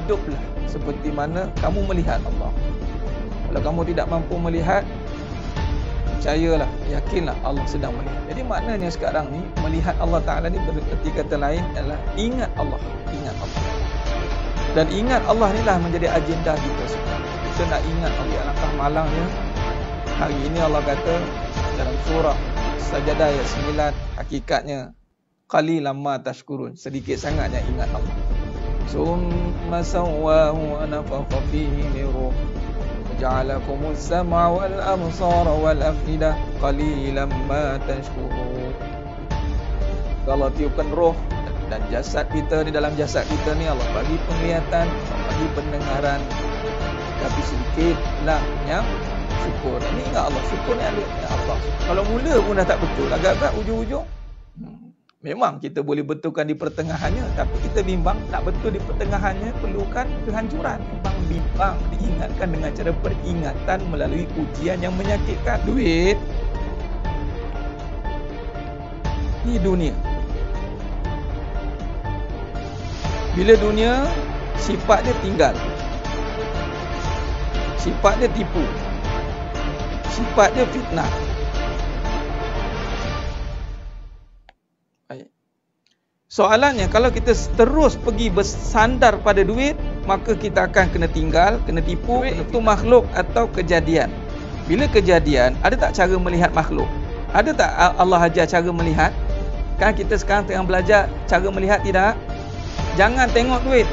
hiduplah seperti mana kamu melihat Allah. Kalau kamu tidak mampu melihat, percayalah, yakinlah Allah sedang melihat. Jadi maknanya sekarang ni melihat Allah Ta'ala ni bererti kata lain adalah ingat Allah. Ingat Allah. Dan ingat Allah ni lah menjadi agenda kita sekarang. Kita nak ingat Allah. Alangkah malangnya hari ini Allah kata dalam surah Sajadah ayat 9, hakikatnya qalilan ma tashkurun, sedikit sangatnya ingat Allah. Summa sawwahu wa nafakha fihi min ruh waja'alakumus sam'a wal absara wal afidah qalilan ma tashkurun. Allah tiupkan roh dan jasad kita, di dalam jasad kita ni Allah bagi penglihatan, Allah bagi pendengaran, tapi sedikitlah yang syukur. Ini ingat Allah, syukur ni ya Allah. Kalau mula pun dah tak betul, agak-agak ujung-ujung memang kita boleh betulkan di pertengahannya, tapi kita bimbang nak betul di pertengahannya perlukan kehancuran. Bimbang diingatkan dengan cara peringatan melalui ujian yang menyakitkan. Duit ni dunia. Bila dunia, sifat dia tinggal, sifat dia tipu, sifat dia fitnah. Soalannya, kalau kita terus pergi bersandar pada duit, maka kita akan kena tinggal, kena tipu. Duit itu makhluk atau kejadian? Bila kejadian, ada tak cara melihat makhluk? Ada tak Allah ajar cara melihat? Kan kita sekarang tengah belajar cara melihat, tidak? Jangan tengok duit.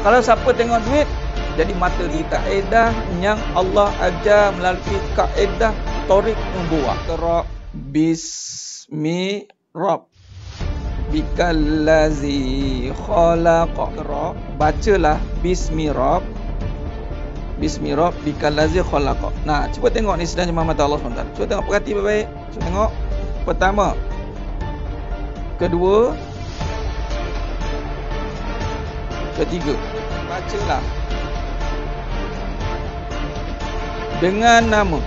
Kalau siapa tengok duit, jadi mata di kaedah yang Allah ajar melalui kaedah Tariq Nubuwah. Qra bismi Rabb bikallazi khalaqa. Bacalah bismi Rabb, bismi Rabb bikallazi khalaqa. Nah, cuba tengok ni sedang jemaah mata Allah SWT. Cuba tengok, perhati baik-baik. Cuba tengok. Pertama, kedua, ketiga. Bacalah dengan nama.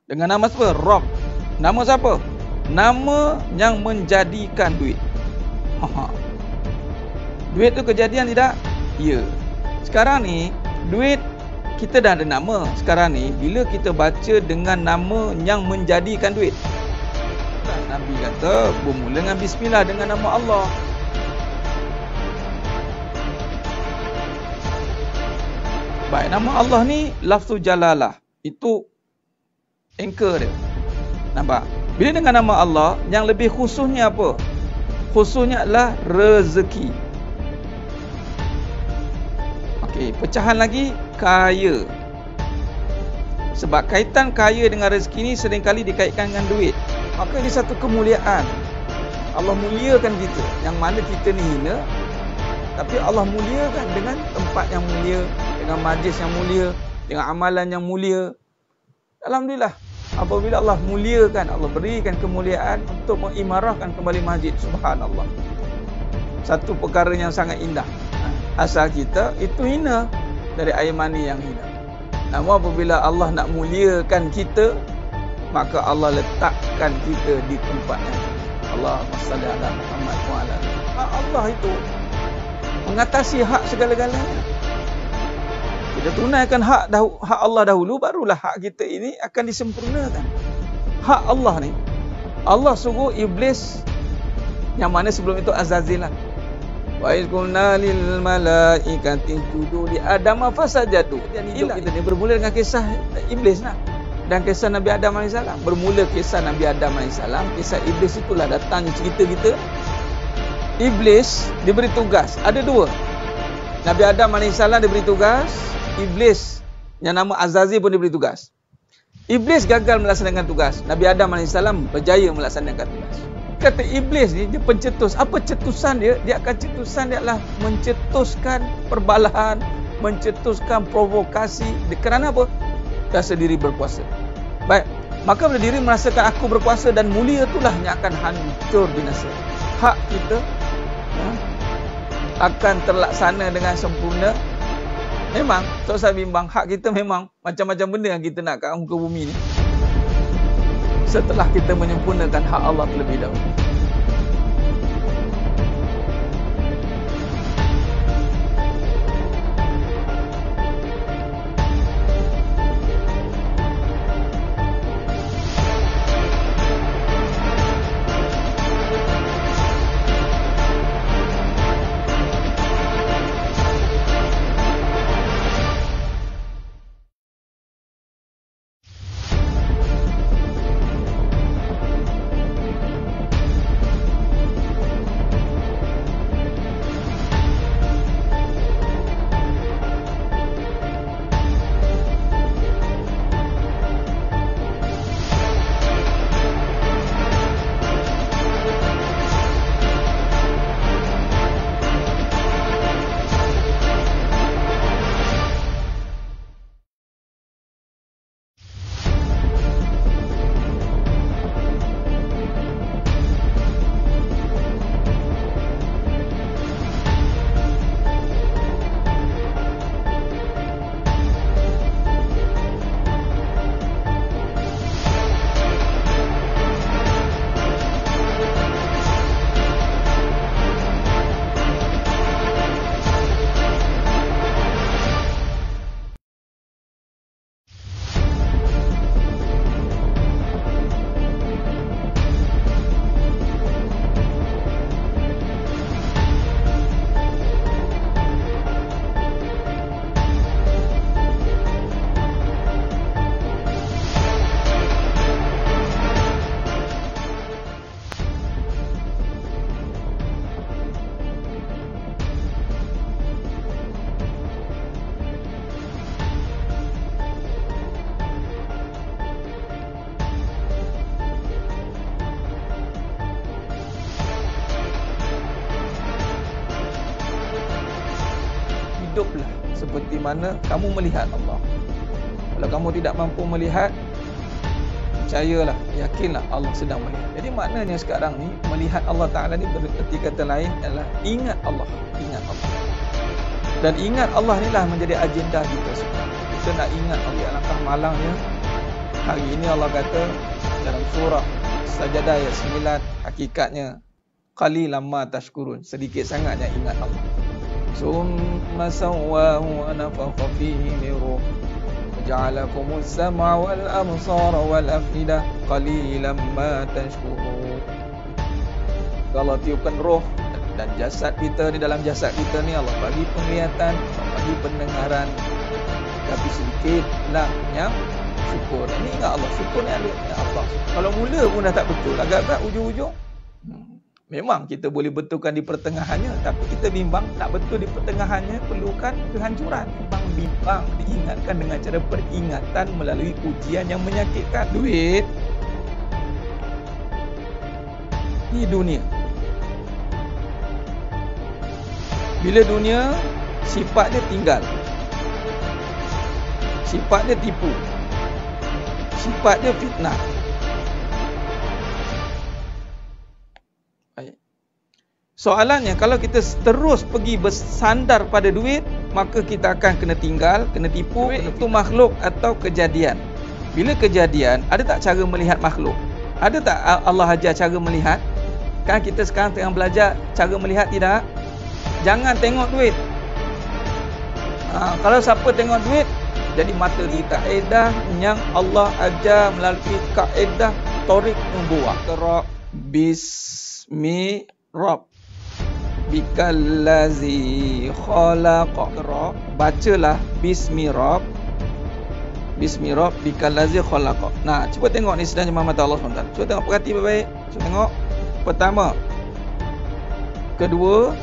Dengan nama siapa? Rabb. Nama siapa? Nama yang menjadikan duit. Duit tu kejadian tidak? Ya. Sekarang ni duit kita dah ada nama. Sekarang ni bila kita baca dengan nama yang menjadikan duit, Nabi kata bermula dengan bismillah, dengan nama Allah. Baik, nama Allah ni lafzul jalalah. Itu anchor dia. Nampak? Bila dengan nama Allah, yang lebih khususnya apa? Khususnya adalah rezeki. Okey, pecahan lagi, kaya. Sebab kaitan kaya dengan rezeki ni seringkali dikaitkan dengan duit. Maka ini satu kemuliaan. Allah muliakan kita, yang mana kita ni hina, tapi Allah muliakan dengan tempat yang mulia, dengan majlis yang mulia, dengan amalan yang mulia. Alhamdulillah, apabila Allah muliakan, Allah berikan kemuliaan untuk mengimarahkan kembali masjid. Subhanallah, satu perkara yang sangat indah. Asal kita itu hina, dari air mani yang hina. Namun apabila Allah nak muliakan kita, maka Allah letakkan kita di tempat yang Allahumma salli ala Muhammad wa ala. Allah itu mengatasi hak segala-galanya. Kita tunaikan hak Allah dahulu, barulah hak kita ini akan disempurnakan. Hak Allah ni, Allah suruh iblis, yang mana sebelum itu Azazil lah. Wa iz qulna lil malaikati isjudu li Adam fasajadu. Dan hidup kita ni bermula dengan kisah iblis lah, dan kisah Nabi Adam AS. Bermula kisah Nabi Adam AS, kisah iblis itulah datangnya cerita kita. Iblis diberi tugas, ada dua. Nabi Adam AS diberi tugas, iblis yang nama Azazil pun diberi tugas. Iblis gagal melaksanakan tugas, Nabi Adam AS berjaya melaksanakan tugas. Kata iblis ni, dia pencetus. Apa cetusan dia? Dia akan cetusan dia adalah mencetuskan perbalahan, mencetuskan provokasi. Kerana apa? Rasa diri berkuasa. Baik, maka bila diri merasakan aku berkuasa dan mulia, itulah yang akan hancur binasa. Hak kita akan terlaksana dengan sempurna. Memang, tak usah bimbang, hak kita memang macam-macam benda yang kita nak kat muka bumi ni, setelah kita menyempurnakan hak Allah terlebih dahulu. mana kamu melihat Allah. Kalau kamu tidak mampu melihat, percayalah, yakinlah Allah sedang melihat. Jadi maknanya sekarang ni melihat Allah Ta'ala ni bererti kata lain adalah ingat Allah. Ingat Allah. Dan ingat Allah ni lah menjadi agenda kita sekarang. Kita nak ingat Allah. Alangkah malangnya hari ini Allah kata dalam surah Sajadah ayat 9, hakikatnya qalilan ma tashkurun, sedikit sangatnya ingat Allah. Summa sawwahu wa nafakha fihi min ruh waja'alakumus sam'a wal absara wal afidah qalilan ma tashkurun. Allah tiupkan roh dan jasad kita ni, dalam jasad kita ni Allah bagi penglihatan, Allah bagi pendengaran, tapi sedikitlah yang syukur. Ini ingat Allah, syukur ni ada Allah. Kalau mula pun dah tak betul, agak-agak ujung-ujung memang kita boleh betulkan di pertengahannya, tapi kita bimbang nak betul di pertengahannya perlukan kehancuran. Bimbang diingatkan dengan cara peringatan melalui ujian yang menyakitkan. Duit ni dunia. Bila dunia, sifat dia tinggal, sifat dia tipu, sifat dia fitnah. Baik. Soalannya, kalau kita terus pergi bersandar pada duit, maka kita akan kena tinggal, kena tipu. Duit itu makhluk atau kejadian? Bila kejadian, ada tak cara melihat makhluk? Ada tak Allah ajar cara melihat? Kan kita sekarang tengah belajar cara melihat, tidak? Jangan tengok duit. Kalau siapa tengok duit, jadi mata di kaedah yang Allah ajar melalui kaedah Tariq Nubuwah. Qra bismi rabbikallazi khalaq. Qra, bacalah bismi rabbikallazi khalaq. Nah, cuba tengok ni sedang jemaah mata Allah SWT. Cuba tengok, perhati baik-baik. Cuba tengok. Pertama, kedua,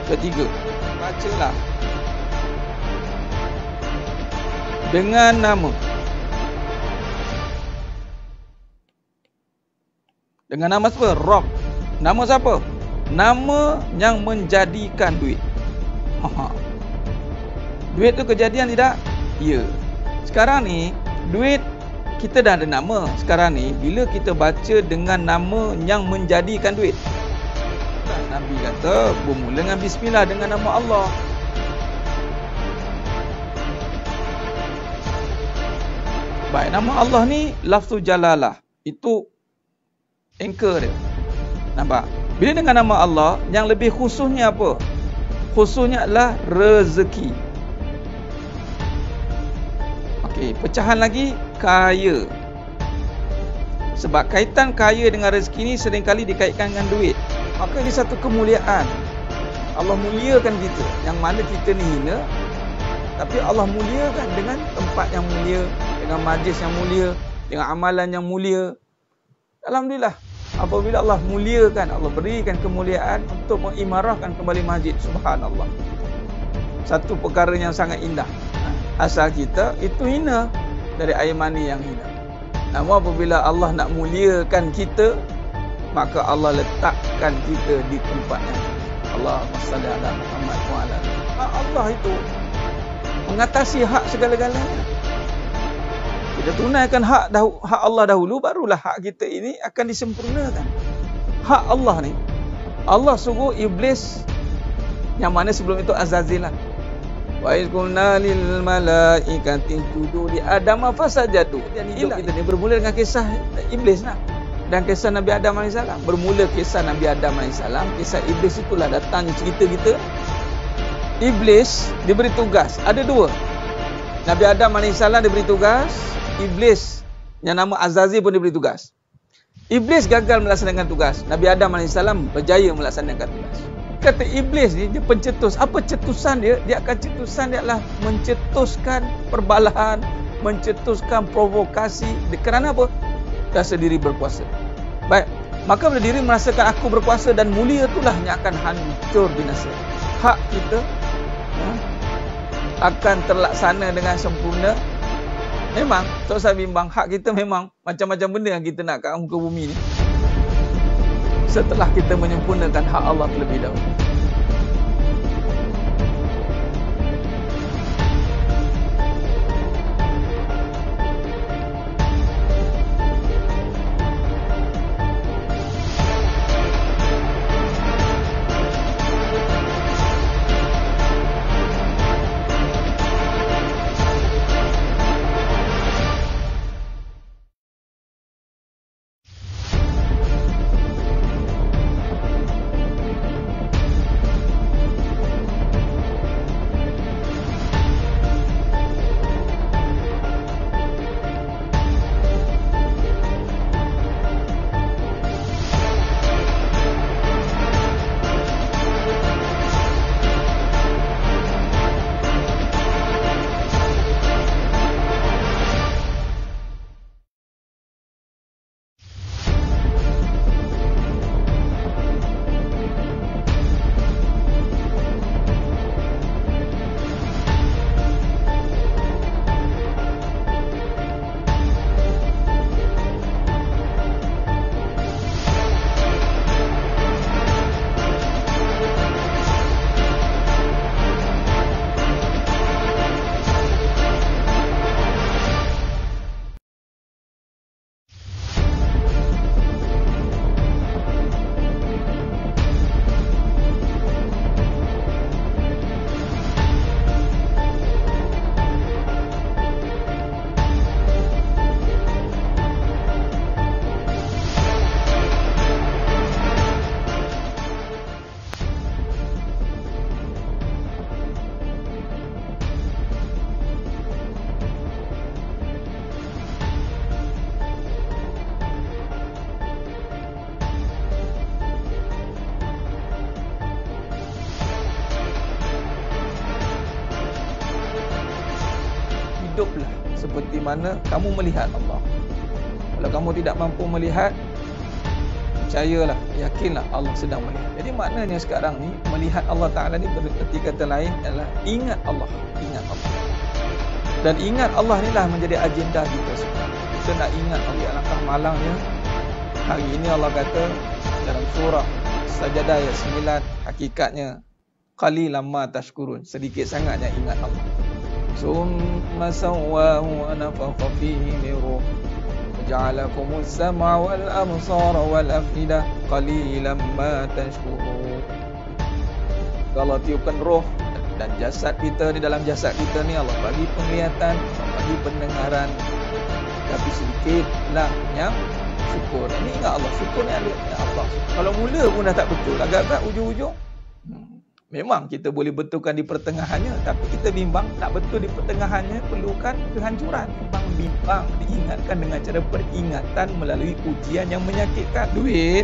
ketiga. Bacalah dengan nama. Dengan nama siapa? Rabb. Nama siapa? Nama yang menjadikan duit. Duit tu kejadian tidak? Ya. Sekarang ni duit kita dah ada nama. Sekarang ni bila kita baca dengan nama yang menjadikan duit, Nabi kata bermula dengan bismillah, dengan nama Allah. Baik, nama Allah ni lafzul jalalah. Itu anchor dia. Nampak? Bila dengan nama Allah, yang lebih khususnya apa? Khususnya adalah rezeki. Okey, pecahan lagi kaya. Sebab kaitan kaya dengan rezeki ni seringkali dikaitkan dengan duit. Maka ini satu kemuliaan. Allah muliakan kita, yang mana kita ni hina, tapi Allah muliakan dengan tempat yang mulia, dengan majlis yang mulia, dengan amalan yang mulia. Alhamdulillah, apabila Allah muliakan, Allah berikan kemuliaan untuk mengimarahkan kembali masjid. Subhanallah, satu perkara yang sangat indah. Asal kita itu hina, dari air mani yang hina. Namun apabila Allah nak muliakan kita, maka Allah letakkan kita di tempat yang Allahumma salli ala Muhammad wa ala. Allah itu mengatasi hak segala-galanya. Kita tunaikan hak Allah dahulu, barulah hak kita ini akan disempurnakan. Hak Allah ni, Allah suruh iblis, yang mana sebelum itu Azazil lah. Wa iz qulna lil malaikati isjudu li Adam fasajadu. Jadi hidup kita ni bermula dengan kisah iblis lah. Dan kisah Nabi Adam AS. Bermula kisah Nabi Adam AS, kisah iblis itulah datangnya cerita kita. Iblis diberi tugas, ada dua. Nabi Adam AS diberi tugas, iblis yang nama Azazil pun diberi tugas. Iblis gagal melaksanakan tugas, Nabi Adam AS berjaya melaksanakan tugas. Kata iblis ni, dia pencetus. Apa cetusan dia? Dia akan cetusan dia adalah mencetuskan perbalahan, mencetuskan provokasi. Kerana apa? Rasa diri berkuasa. Baik, maka bila diri merasakan aku berkuasa dan mulia, itulah yang akan hancur binasa. Hak kita akan terlaksana dengan sempurna. Memang, tak usah bimbang, hak kita memang macam-macam benda yang kita nak kat muka bumi ni, setelah kita menyempurnakan hak Allah terlebih dahulu. hiduplah seperti mana kamu melihat Allah. Kalau kamu tidak mampu melihat, percayalah, yakinlah Allah sedang melihat. Jadi maknanya sekarang ni melihat Allah Ta'ala ni berarti kata lain adalah ingat Allah. Ingat Allah. Dan ingat Allah ni lah menjadi agenda kita sekarang. Kita nak ingat Allah. Alangkah malangnya hari ini Allah kata dalam surah Sajadah ayat 9, hakikatnya qalilan ma tashkurun, sedikit sangatnya ingat Allah. Summa sawwahu wa nafakha fihi min ruh waja'alakumus sam'a wal absara wal afidah qalilan ma tashkurun. Allah tiupkan roh dan jasad kita, di dalam jasad kita ni Allah bagi penglihatan, Allah bagi pendengaran, tapi sedikitlah yang syukur. Ini ingat Allah, syukur ni ada Allah. Kalau mula pun dah tak betul, agak-agak ujung-ujung memang kita boleh betulkan di pertengahannya, tapi kita bimbang tak betul di pertengahannya, perlukan kehancuran. Bimbang diingatkan dengan cara peringatan melalui ujian yang menyakitkan. Duit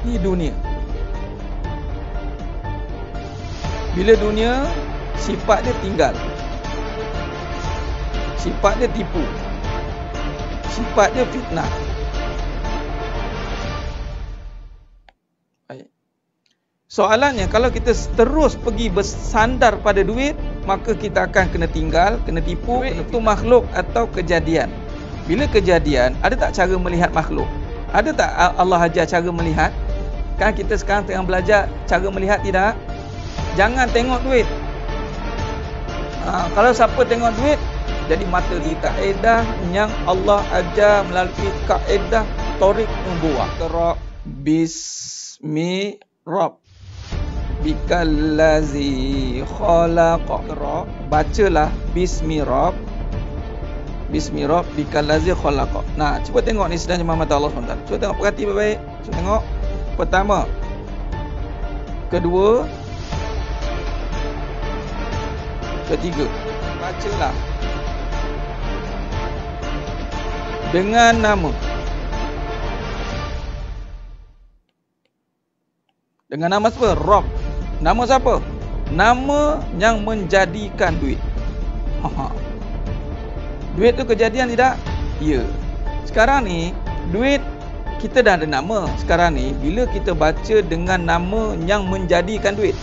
ni dunia. Bila dunia, sifat dia tinggal, sifat dia tipu, sifat dia fitnah. Baik. Soalannya, kalau kita terus pergi bersandar pada duit, maka kita akan kena tinggal, kena tipu. Duit itu makhluk atau kejadian? Bila kejadian, ada tak cara melihat makhluk? Ada tak Allah ajar cara melihat? Kan kita sekarang tengah belajar cara melihat, tidak? Jangan tengok duit. Kalau siapa tengok duit, jadi mata di kaedah yang Allah ajar melalui kaedah Tariq Nubuwah. Qra bismi rabbikallazi khalaq. Bacalah bismi rabbikallazi khalaq. Nah, cuba tengok ni sedang jemaah mata Allah SWT. Cuba tengok, perhati baik-baik. Cuba tengok. Pertama, kedua, ketiga. Bacalah dengan nama. Dengan nama siapa? Rabb. Nama siapa? Nama yang menjadikan duit. Duit tu kejadian tidak? Ya. Sekarang ni duit kita dah ada nama. Sekarang ni bila kita baca dengan nama yang menjadikan duit,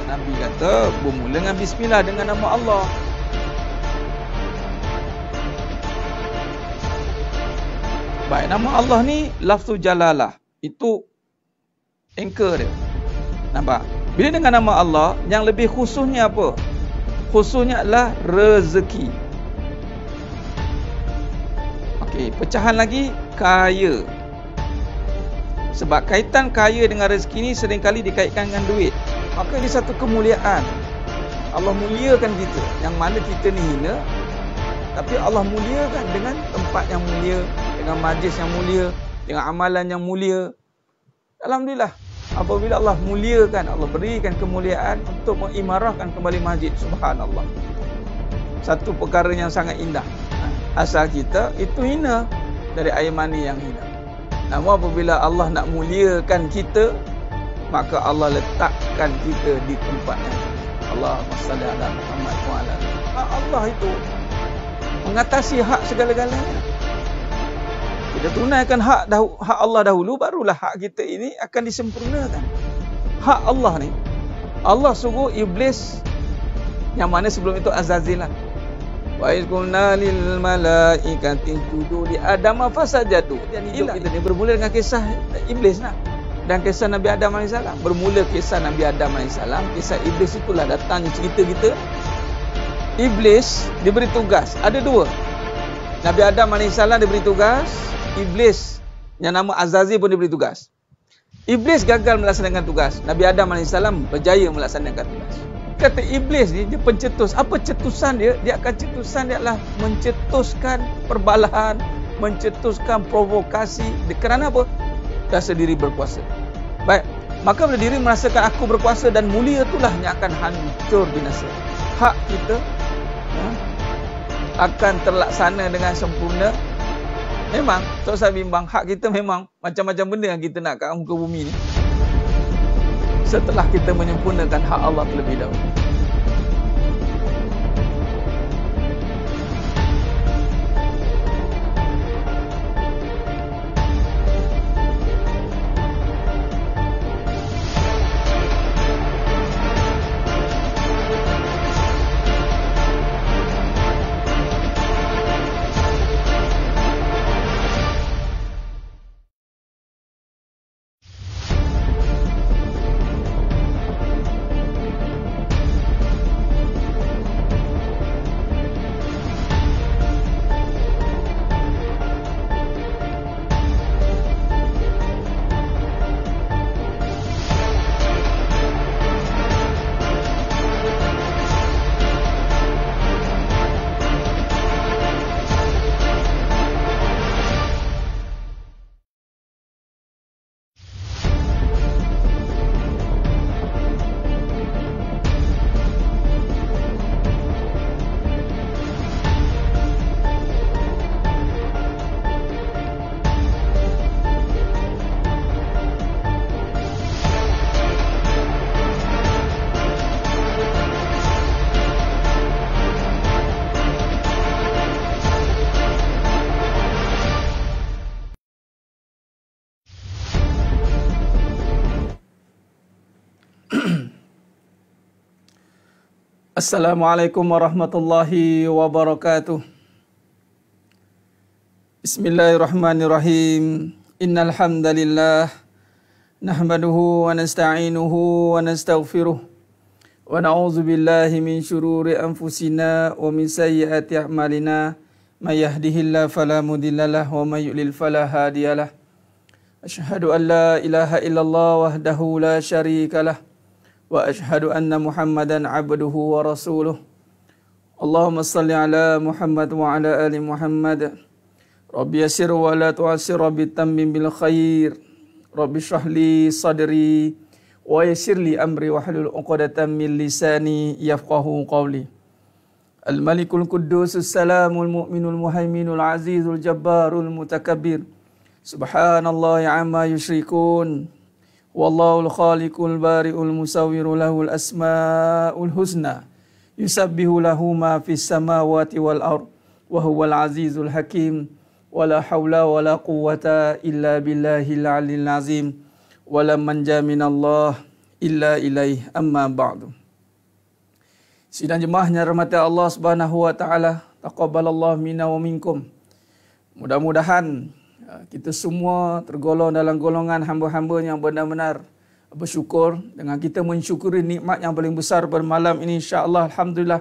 Nabi kata bermula dengan bismillah, dengan nama Allah. Baik, nama Allah ni lafzul jalalah. Itu anchor dia. Nampak? Bila dengan nama Allah, yang lebih khususnya apa? Khususnya adalah rezeki. Okey, pecahan lagi, kaya. Sebab kaitan kaya dengan rezeki ni seringkali dikaitkan dengan duit. Maka ini satu kemuliaan. Allah muliakan kita, yang mana kita ni hina, tapi Allah muliakan dengan tempat yang mulia, dengan majlis yang mulia, dengan amalan yang mulia. Alhamdulillah, apabila Allah muliakan, Allah berikan kemuliaan untuk mengimarahkan kembali masjid. Subhanallah, satu perkara yang sangat indah. Asal kita itu hina, dari air mani yang hina. Namun apabila Allah nak muliakan kita, maka Allah letakkan kita di tempat yang Allahumma salli ala Muhammad wa ala. Allah itu mengatasi hak segala-galanya. Kita tunaikan hak Allah dahulu, barulah hak kita ini akan disempurnakan. Hak Allah ni, Allah suruh iblis, yang mana sebelum itu Azazil lah. Wa iz qulna lil malaikati isjudu li Adam fasajadu. Dan hidup kita ni bermula dengan kisah iblis lah. Dan kisah Nabi Adam AS. Bermula kisah Nabi Adam AS, kisah iblis itulah datangnya cerita kita. Iblis diberi tugas, ada dua. Nabi Adam AS diberi tugas, iblis yang nama Azazil pun diberi tugas. Iblis gagal melaksanakan tugas, Nabi Adam AS berjaya melaksanakan tugas. Kata iblis ni, dia pencetus. Apa cetusan dia? Dia akan cetusan dia adalah mencetuskan perbalahan, mencetuskan provokasi. Kerana apa? Rasa diri berkuasa. Baik, maka bila diri merasakan aku berkuasa dan mulia, itulah yang akan hancur binasa. Hak kita akan terlaksana dengan sempurna. Memang, tak usah bimbang, hak kita memang macam-macam benda yang kita nak kat muka bumi ni, setelah kita menyempurnakan hak Allah terlebih dahulu. Assalamualaikum warahmatullahi wabarakatuh. Bismillahirrahmanirrahim. Innal hamdalillah nahmaduhu wa nasta'inuhu wa nastaghfiruh wa na'udzu billahi min shururi anfusina wa min sayyiati a'malina. May yahdihillahu fala mudhillalah wa may yudlil fala hadiyalah. Asyhadu an la ilaha illallah wahdahu la syarikalah wa asyhadu anna Muhammadan abduhu wa rasuluh. Allahumma salli ala Muhammad wa ala ali Muhammad. Rabbi yassir wa la tu'assir, Rabbi tammim bil khair. Rabbi shrah li sadri wa yassir li amri wahlul 'uqdatam min lisani yafqahu qawli. Al-Malikul Quddus As-Salamul Mu'minul Muhaiminul Azizul Jabbarul Mutakabbir. Subhanallahi amma yusyrikun. Wallahul khaliqul bari'ul musawwiru lahul asma'ul husna. Yusabbihu lahu ma fis samawati wal ard wa huwal azizul hakim. Wala hawla wala quwwata illa billahil aliyil azim. Wala manja minallah illa ilaih, amma ba'du. Sidang jemaahnya rahmati Allah Subhanahu wa taala, taqabbalallahu minna wa minkum. Mudah-mudahan kita semua tergolong dalam golongan hamba-hamba yang benar-benar bersyukur dengan kita mensyukuri nikmat yang paling besar pada malam ini, insya-Allah. Alhamdulillah,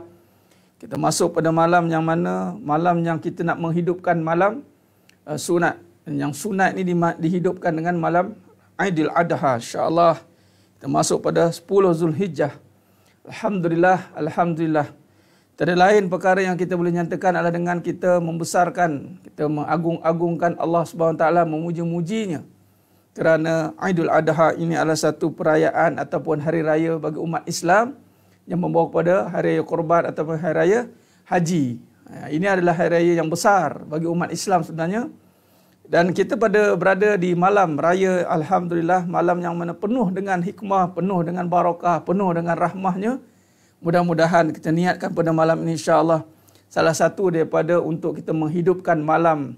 kita masuk pada malam yang mana malam yang kita nak menghidupkan malam sunat. Yang sunat ini dihidupkan dengan malam Aidil Adha, insya-Allah. Kita masuk pada 10 Zulhijjah. Alhamdulillah, alhamdulillah. Tiada lain perkara yang kita boleh nyatakan adalah dengan kita membesarkan, kita mengagung-agungkan Allah Subhanahu Wa Taala, memuji-mujinya. Kerana Aidul Adha ini adalah satu perayaan ataupun hari raya bagi umat Islam yang membawa kepada hari raya Korban ataupun hari raya Haji. Ini adalah hari raya yang besar bagi umat Islam sebenarnya. Dan kita berada di malam raya, alhamdulillah, malam yang mana penuh dengan hikmah, penuh dengan barakah, penuh dengan rahmahnya. Mudah-mudahan kita niatkan pada malam ini, insya-Allah, salah satu daripada untuk kita menghidupkan malam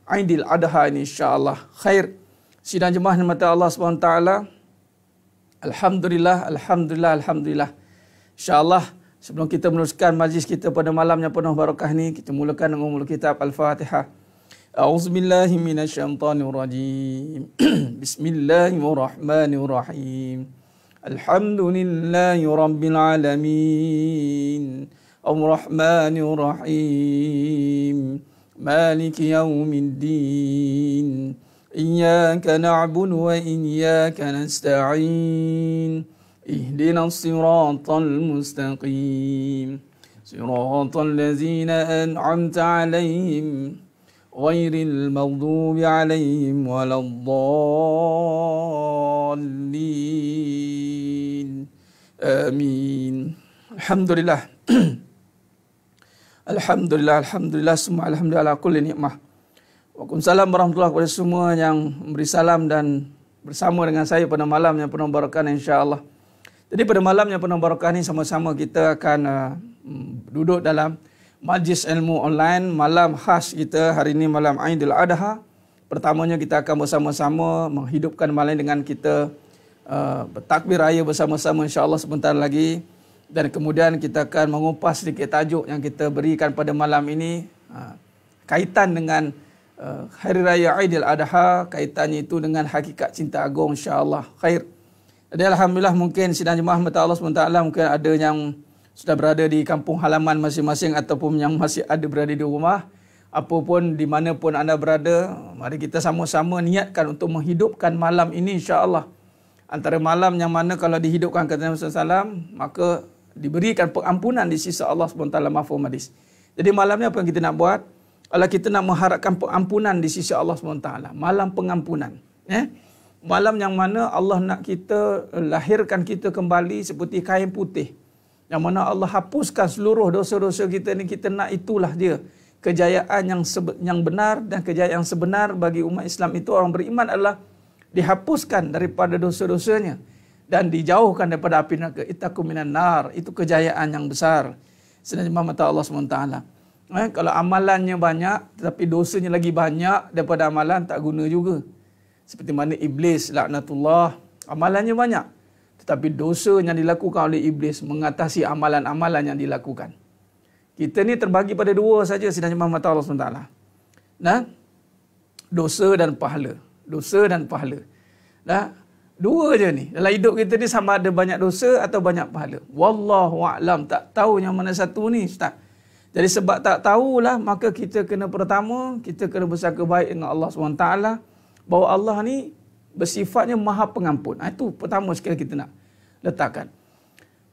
Aidil Adha ini, insya-Allah. Khair. Sidang jemaah mata Allah SWT. Alhamdulillah, alhamdulillah, alhamdulillah. Insya-Allah, sebelum kita meneruskan majlis kita pada malam yang penuh barakah ini, kita mulakan dengan umul kitab Al-Fatihah. A'udzubillahi minasyaitonirrajim. Bismillahirrahmanirrahim. Alhamdulillahi Rabbil Alamin. Ar-Rahmanir Rahim. Maliki yaumiddin. Iyyaka na'budu wa iyyaka nasta'in. Ihdinas siratal mustaqim. Siratal ladzina an'amta 'alaihim ghairil maghdubi 'alaihim waladdallin. Amin. Alhamdulillah. Alhamdulillah, alhamdulillah, semua alhamdulillah kulli nikmah. Waalaikumsalam warahmatullahi kepada semua yang memberi salam dan bersama dengan saya pada malam yang penuh barakah, insya-Allah. Jadi pada malam yang penuh barakah ini sama-sama kita akan duduk dalam majlis ilmu online. Malam khas kita hari ini malam Aidil Adha. Pertamanya kita akan bersama-sama menghidupkan malam dengan kita bertakbir raya bersama-sama, insya-Allah, sebentar lagi. Dan kemudian kita akan mengupas sedikit tajuk yang kita berikan pada malam ini, kaitan dengan hari raya Aidil Adha, kaitannya itu dengan hakikat cinta agung, insya-Allah. Khair. Jadi alhamdulillah, mungkin sidang jemaah mata Allah SWT, mungkin ada yang sudah berada di kampung halaman masing-masing ataupun yang masih ada berada di rumah. Apapun di mana pun anda berada, mari kita sama-sama niatkan untuk menghidupkan malam ini, insya-Allah. Antara malam yang mana kalau dihidupkan kata Nabi SAW, maka diberikan pengampunan di sisi Allah SWT, mahfum hadis. Jadi malam ni apa yang kita nak buat? Kalau kita nak mengharapkan pengampunan di sisi Allah SWT, malam pengampunan. Malam yang mana Allah nak kita lahirkan kita kembali seperti kain putih. Yang mana Allah hapuskan seluruh dosa-dosa kita ni. Kita nak itulah dia kejayaan yang benar, dan kejayaan yang sebenar bagi umat Islam itu, orang beriman, adalah dihapuskan daripada dosa-dosanya dan dijauhkan daripada api neraka. Ittaqu minan nar. Itu kejayaan yang besar. Sedangkan mata Allah SWT. Kalau amalannya banyak tetapi dosanya lagi banyak daripada amalan, tak guna juga. Seperti mana iblis laknatullah, amalannya banyak Tapi dosa yang dilakukan oleh iblis mengatasi amalan-amalan yang dilakukan. Kita ni terbagi pada dua saja sidang Muhammad Allah SWT. Nah, dosa dan pahala. Dosa dan pahala. Nah, dua je ni. Dalam hidup kita ni sama ada banyak dosa atau banyak pahala. Wallahu a'lam. Tak tahu yang mana satu ni, Ustaz. Jadi sebab tak tahulah, maka kita kena pertama, kita kena bersangka baik dengan Allah SWT. Bahawa Allah ni bersifatnya maha pengampun. Itu pertama sekali kita nak letakkan.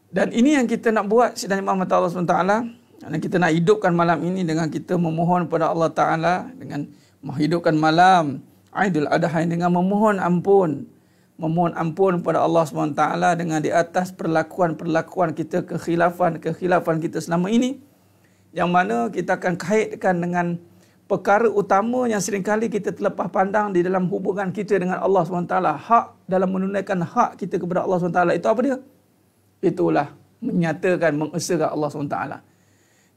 Dan ini yang kita nak buat sidang Muhammad Allah SWT. Dan kita nak hidupkan malam ini dengan kita memohon kepada Allah Ta'ala. Dengan menghidupkan malam Aidil Adha dengan memohon ampun. Memohon ampun kepada Allah SWT dengan di atas perlakuan-perlakuan kita, kekhilafan kita selama ini. Yang mana kita akan kaitkan dengan perkara utama yang seringkali kita terlepas pandang di dalam hubungan kita dengan Allah SWT. Hak dalam menunaikan hak kita kepada Allah SWT. Itu apa dia? Itulah menyatakan, mengesahkan Allah SWT.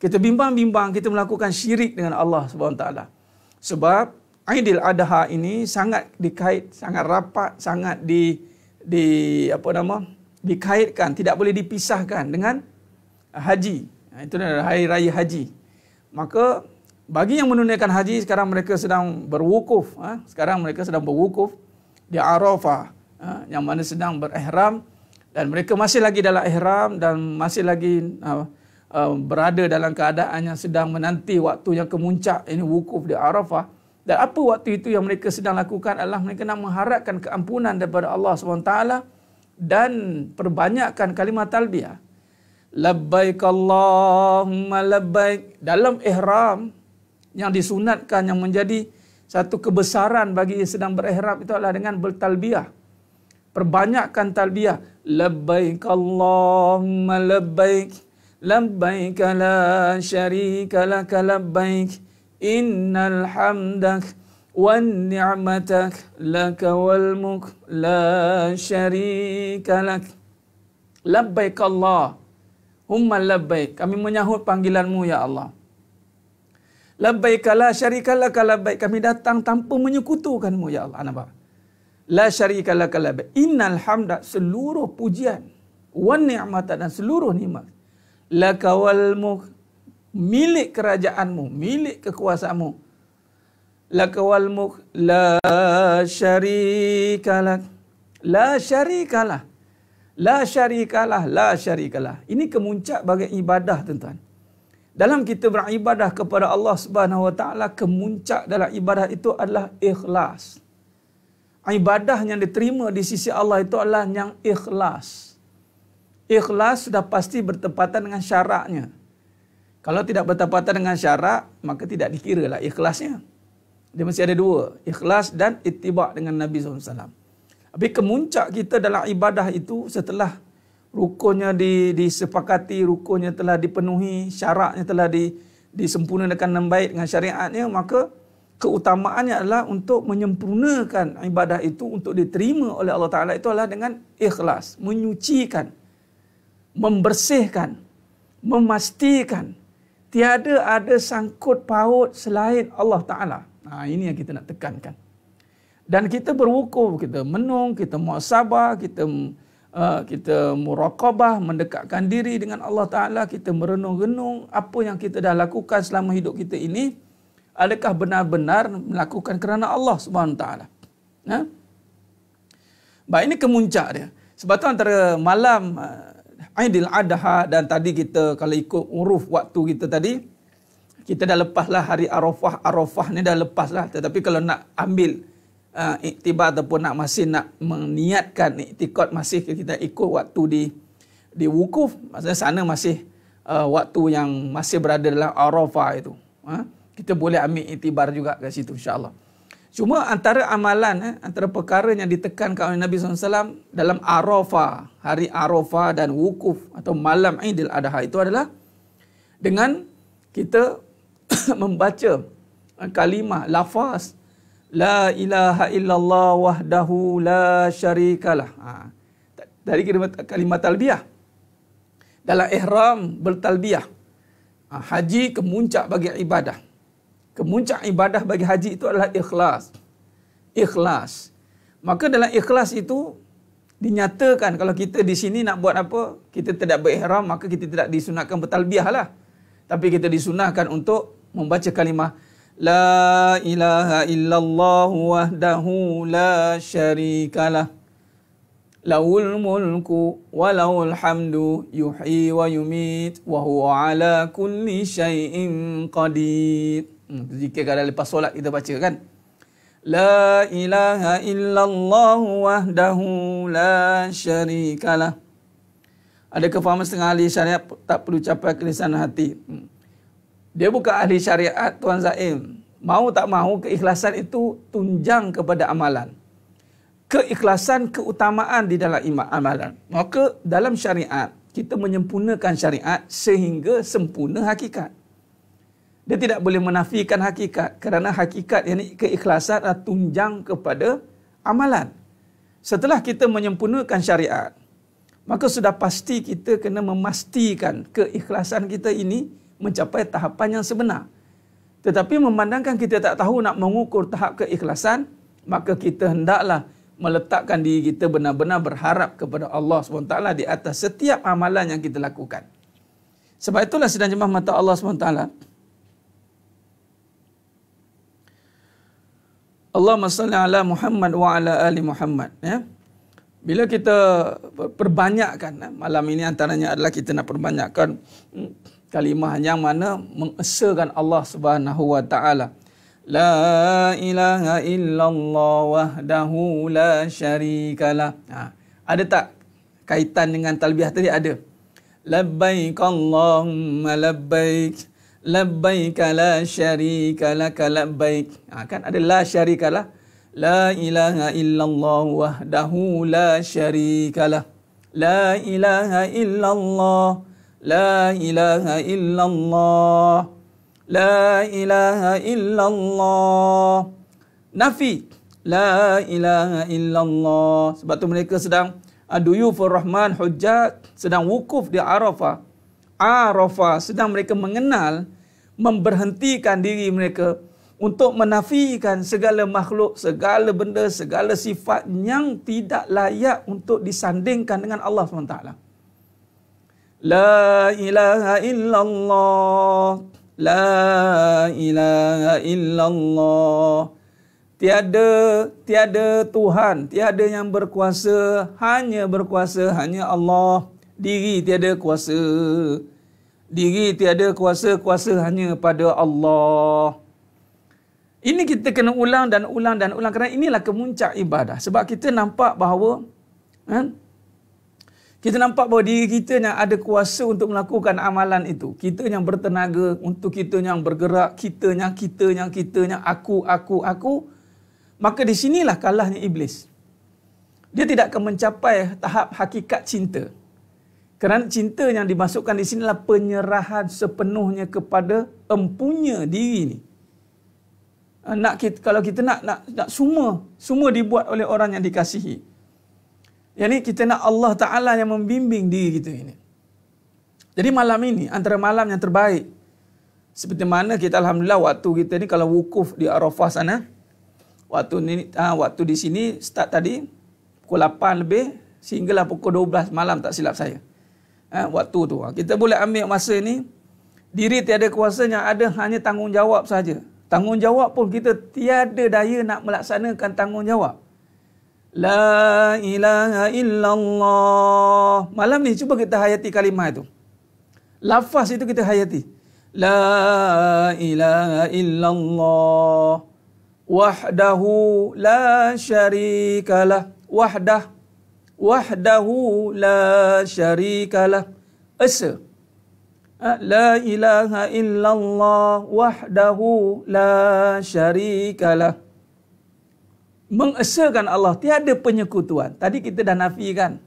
Kita bimbang-bimbang kita melakukan syirik dengan Allah SWT. Sebab Aidil Adha ini sangat dikait, sangat rapat, sangat dikaitkan, tidak boleh dipisahkan dengan haji. Itu adalah hari raya haji. Maka bagi yang menunaikan haji, sekarang mereka sedang berwukuf. Sekarang mereka sedang berwukuf di Arafah, yang mana sedang berihram. Dan mereka masih lagi dalam ihram dan masih lagi berada dalam keadaan yang sedang menanti waktu yang kemuncak, ini wukuf di Arafah. Dan apa waktu itu yang mereka sedang lakukan adalah mereka nak mengharapkan keampunan daripada Allah SWT dan perbanyakkan kalimat talbiyah. Labbaik Allahumma labbaik. Dalam ihram yang disunatkan, yang menjadi satu kebesaran bagi yang sedang berihram itu adalah dengan bertalbiyah. Perbanyakkan talbiyah. Labbaik Allahumma labbaik. Labbaik la syarika laka labbaik. Innal hamdak wan ni'matak laka wal mulk la syarika lak. Labbaik Allahumma labbaik. Kami menyahut panggilanmu ya Allah. Labbaik la syarika laka labbaik. Kami datang tanpa menyekutukanmu ya Allah. Nampak? La syarika laka labbaik. Innal hamda, seluruh pujian, wan ni'mata, dan seluruh nikmat, laka wal mulk, milik kerajaanmu, milik kekuasaanmu. Laka wal mulk la syarika lak. La syarikalah. La syarikalah, la syarikalah. Ini kemuncak bagi ibadah, tuan-tuan. Dalam kita beribadah kepada Allah Subhanahu Wa Taala, kemuncak dalam ibadah itu adalah ikhlas. Ibadah yang diterima di sisi Allah itu adalah yang ikhlas. Ikhlas sudah pasti bertepatan dengan syaratnya. Kalau tidak bertepatan dengan syarat, maka tidak dikiralah ikhlasnya. Dia mesti ada dua, ikhlas dan ittiba' dengan Nabi SAW. Tapi kemuncak kita dalam ibadah itu setelah rukunnya disepakati, rukunnya telah dipenuhi, syaratnya telah disempurnakan dengan baik dengan syariatnya, maka keutamaannya adalah untuk menyempurnakan ibadah itu untuk diterima oleh Allah Ta'ala itu adalah dengan ikhlas, menyucikan, membersihkan, memastikan tiada ada sangkut paut selain Allah Ta'ala. Ini yang kita nak tekankan. Dan kita berwukuf, kita menung, kita muhasabah, kita muraqabah, mendekatkan diri dengan Allah Ta'ala, kita merenung-renung apa yang kita dah lakukan selama hidup kita ini, adakah benar-benar melakukan kerana Allah Subhanahu Wa Ta'ala. Baik, ini kemuncak dia. Sebab tu antara malam Aidil Adha dan tadi kita kalau ikut uruf waktu kita tadi, kita dah lepaslah hari Arafah. Arafah ni dah lepaslah. Tetapi kalau nak ambil iktibar ataupun masih nak meniatkan iktikad, masih kita ikut waktu di wukuf, maksudnya sana masih waktu yang masih berada dalam Arafah itu. Kita boleh ambil iktibar juga kat situ insya-Allah. Cuma antara amalan, antara perkara yang ditekankan oleh Nabi SAW dalam Arafah, hari Arafah dan wukuf atau malam Aidil Adha itu adalah dengan kita membaca kalimah, lafaz La ilaha illallah wahdahu la syarikalah. Dari kalimat talbiyah. Dalam ihram bertalbiyah. Haji kemuncak bagi ibadah. Kemuncak ibadah bagi haji itu adalah ikhlas. Ikhlas. Maka dalam ikhlas itu dinyatakan kalau kita di sini nak buat apa, kita tidak berihram, maka kita tidak disunatkan bertalbiyah lah. Tapi kita disunahkan untuk membaca kalimah La ilaha illallah wahdahu la syarikalah. Lahul mulku wa lahul hamdu yuhyi wa yumit wa huwa ala kulli syai'in qadir. Zikir kalau lepas solat kita baca kan. La ilaha illallah wahdahu la syarikalah. Ada kefahaman setengah ahli syariat tak perlu capai ke lisan hati. Dia bukan ahli syariat, Tuan Zaim. Mau tak mau, keikhlasan itu tunjang kepada amalan. Keikhlasan, keutamaan di dalam amalan. Maka dalam syariat, kita menyempurnakan syariat sehingga sempurna hakikat. Dia tidak boleh menafikan hakikat. Kerana hakikat, yakni keikhlasan adalah tunjang kepada amalan. Setelah kita menyempurnakan syariat, maka sudah pasti kita kena memastikan keikhlasan kita ini mencapai tahapan yang sebenar. Tetapi memandangkan kita tak tahu nak mengukur tahap keikhlasan, maka kita hendaklah meletakkan diri kita benar-benar berharap kepada Allah SWT di atas setiap amalan yang kita lakukan. Sebab itulah sidang jemaah mata Allah SWT. Allahumma salli ala Muhammad wa ala ali Muhammad. Ya? Bila kita perbanyakkan, malam ini antaranya adalah kita nak perbanyakkan kalimah yang mana mengesakan Allah Subhanahu wa taala. La ilaha illallah wahdahu la syarikalah. Ada tak kaitan dengan talbiyah tadi? Ada. Labbaik Allahumma labbaik, labbaik la syarika laka labbaik. Kan ada la syarikalah. La ilaha illallah wahdahu la syarikalah. La ilaha illallah. La ilaha illallah. La ilaha illallah. Nafi. La ilaha illallah. Sebab tu mereka sedang duyufur rahman hujjat, sedang wukuf di Arafah. Arafah sedang mereka mengenal, memberhentikan diri mereka untuk menafikan segala makhluk, segala benda, segala sifat yang tidak layak untuk disandingkan dengan Allah SWT. La ilaha illallah. La ilaha illallah. Tiada Tuhan, tiada yang berkuasa, hanya Allah. Diri tiada kuasa. Diri tiada kuasa, kuasa hanya pada Allah. Ini kita kena ulang dan ulang dan ulang, kerana inilah kemuncak ibadah. Sebab kita nampak bahawa diri kita yang ada kuasa untuk melakukan amalan itu. Kita yang bertenaga, untuk kita yang bergerak, kita yang aku. Maka di sinilah kalahnya iblis. Dia tidak akan mencapai tahap hakikat cinta. Kerana cinta yang dimasukkan di sinilah penyerahan sepenuhnya kepada empunya diri ni. Kalau kita nak semua dibuat oleh orang yang dikasihi. Yang ni kita nak Allah Ta'ala yang membimbing diri kita ini. Jadi malam ini antara malam yang terbaik. Seperti mana kita alhamdulillah waktu kita ni kalau wukuf di Arafah sana. Waktu di sini start tadi pukul 8 lebih sehinggalah pukul 12 malam tak silap saya. Waktu tu kita boleh ambil masa ni. Diri tiada kuasa, yang ada hanya tanggungjawab saja. Tanggungjawab pun kita tiada daya nak melaksanakan tanggungjawab. La ilaha illallah. Malam ni cuba kita hayati kalimah itu. Lafaz itu kita hayati. La ilaha illallah. Wahdahu la syarikalah. Wahdahu la syarikalah. Esa. La ilaha illallah. Wahdahu la syarikalah. Mengesakan Allah, tiada penyekutuan. Tadi kita dah nafikan.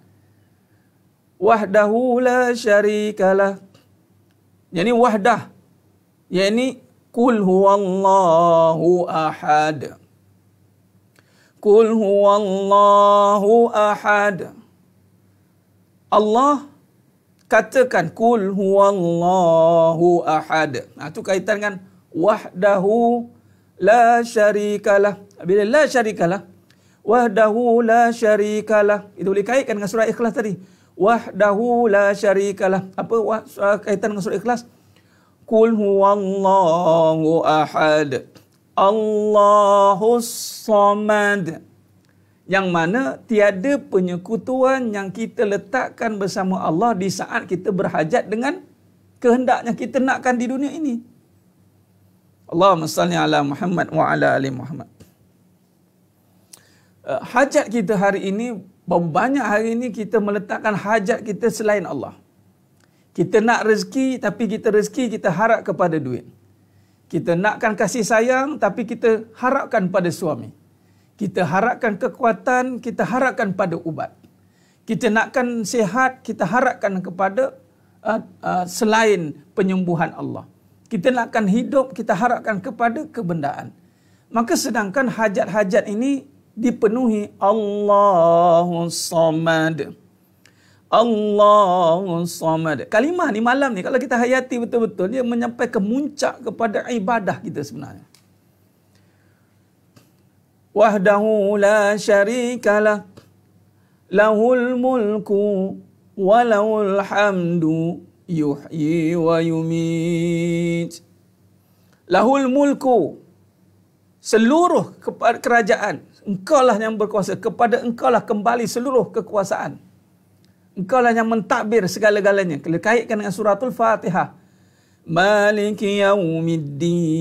Wahdahu la syarikalah. Yang ni wahdah. Yang ni Qul huwallahu ahad. Qul huwallahu ahad. Allah katakan Qul huwallahu ahad. Itu kaitan dengan wahdahu la syarikalah. Bila la syarikalah, Wahdahu la syarikalah. Itu boleh kaitkan dengan surah Ikhlas tadi. Wahdahu la syarikalah. Apa kaitan dengan surah Ikhlas? Qul huwallahu ahad. Allahus samad. Yang mana tiada penyekutuan yang kita letakkan bersama Allah di saat kita berhajat dengan kehendaknya kita nakkan di dunia ini. Allahumma salli ala Muhammad wa ala ali Muhammad. Hajat kita hari ini, banyak hari ini kita meletakkan hajat kita selain Allah. Kita nak rezeki, tapi rezeki kita harap kepada duit. Kita nakkan kasih sayang, tapi kita harapkan pada suami. Kita harapkan kekuatan, kita harapkan pada ubat. Kita nakkan sihat, kita harapkan kepada selain penyembuhan Allah. Kita nakkan hidup, kita harapkan kepada kebendaan. Maka sedangkan hajat-hajat ini dipenuhi Allahus Samad. Allahus Samad. Kalimah ni malam ni kalau kita hayati betul-betul, dia menyampaikan muncak kepada ibadah kita sebenarnya. Wahdahu la syarikalah, lahul mulku wa lahul hamdu, yuhyi wa yumit. Lahul mulku, seluruh kerajaan, engkaulah yang berkuasa, kepada engkaulah kembali seluruh kekuasaan. Engkaulah yang mentadbir segala-galanya. Kalau kaitkan dengan suratul Fatihah, Maliki yaumiddin,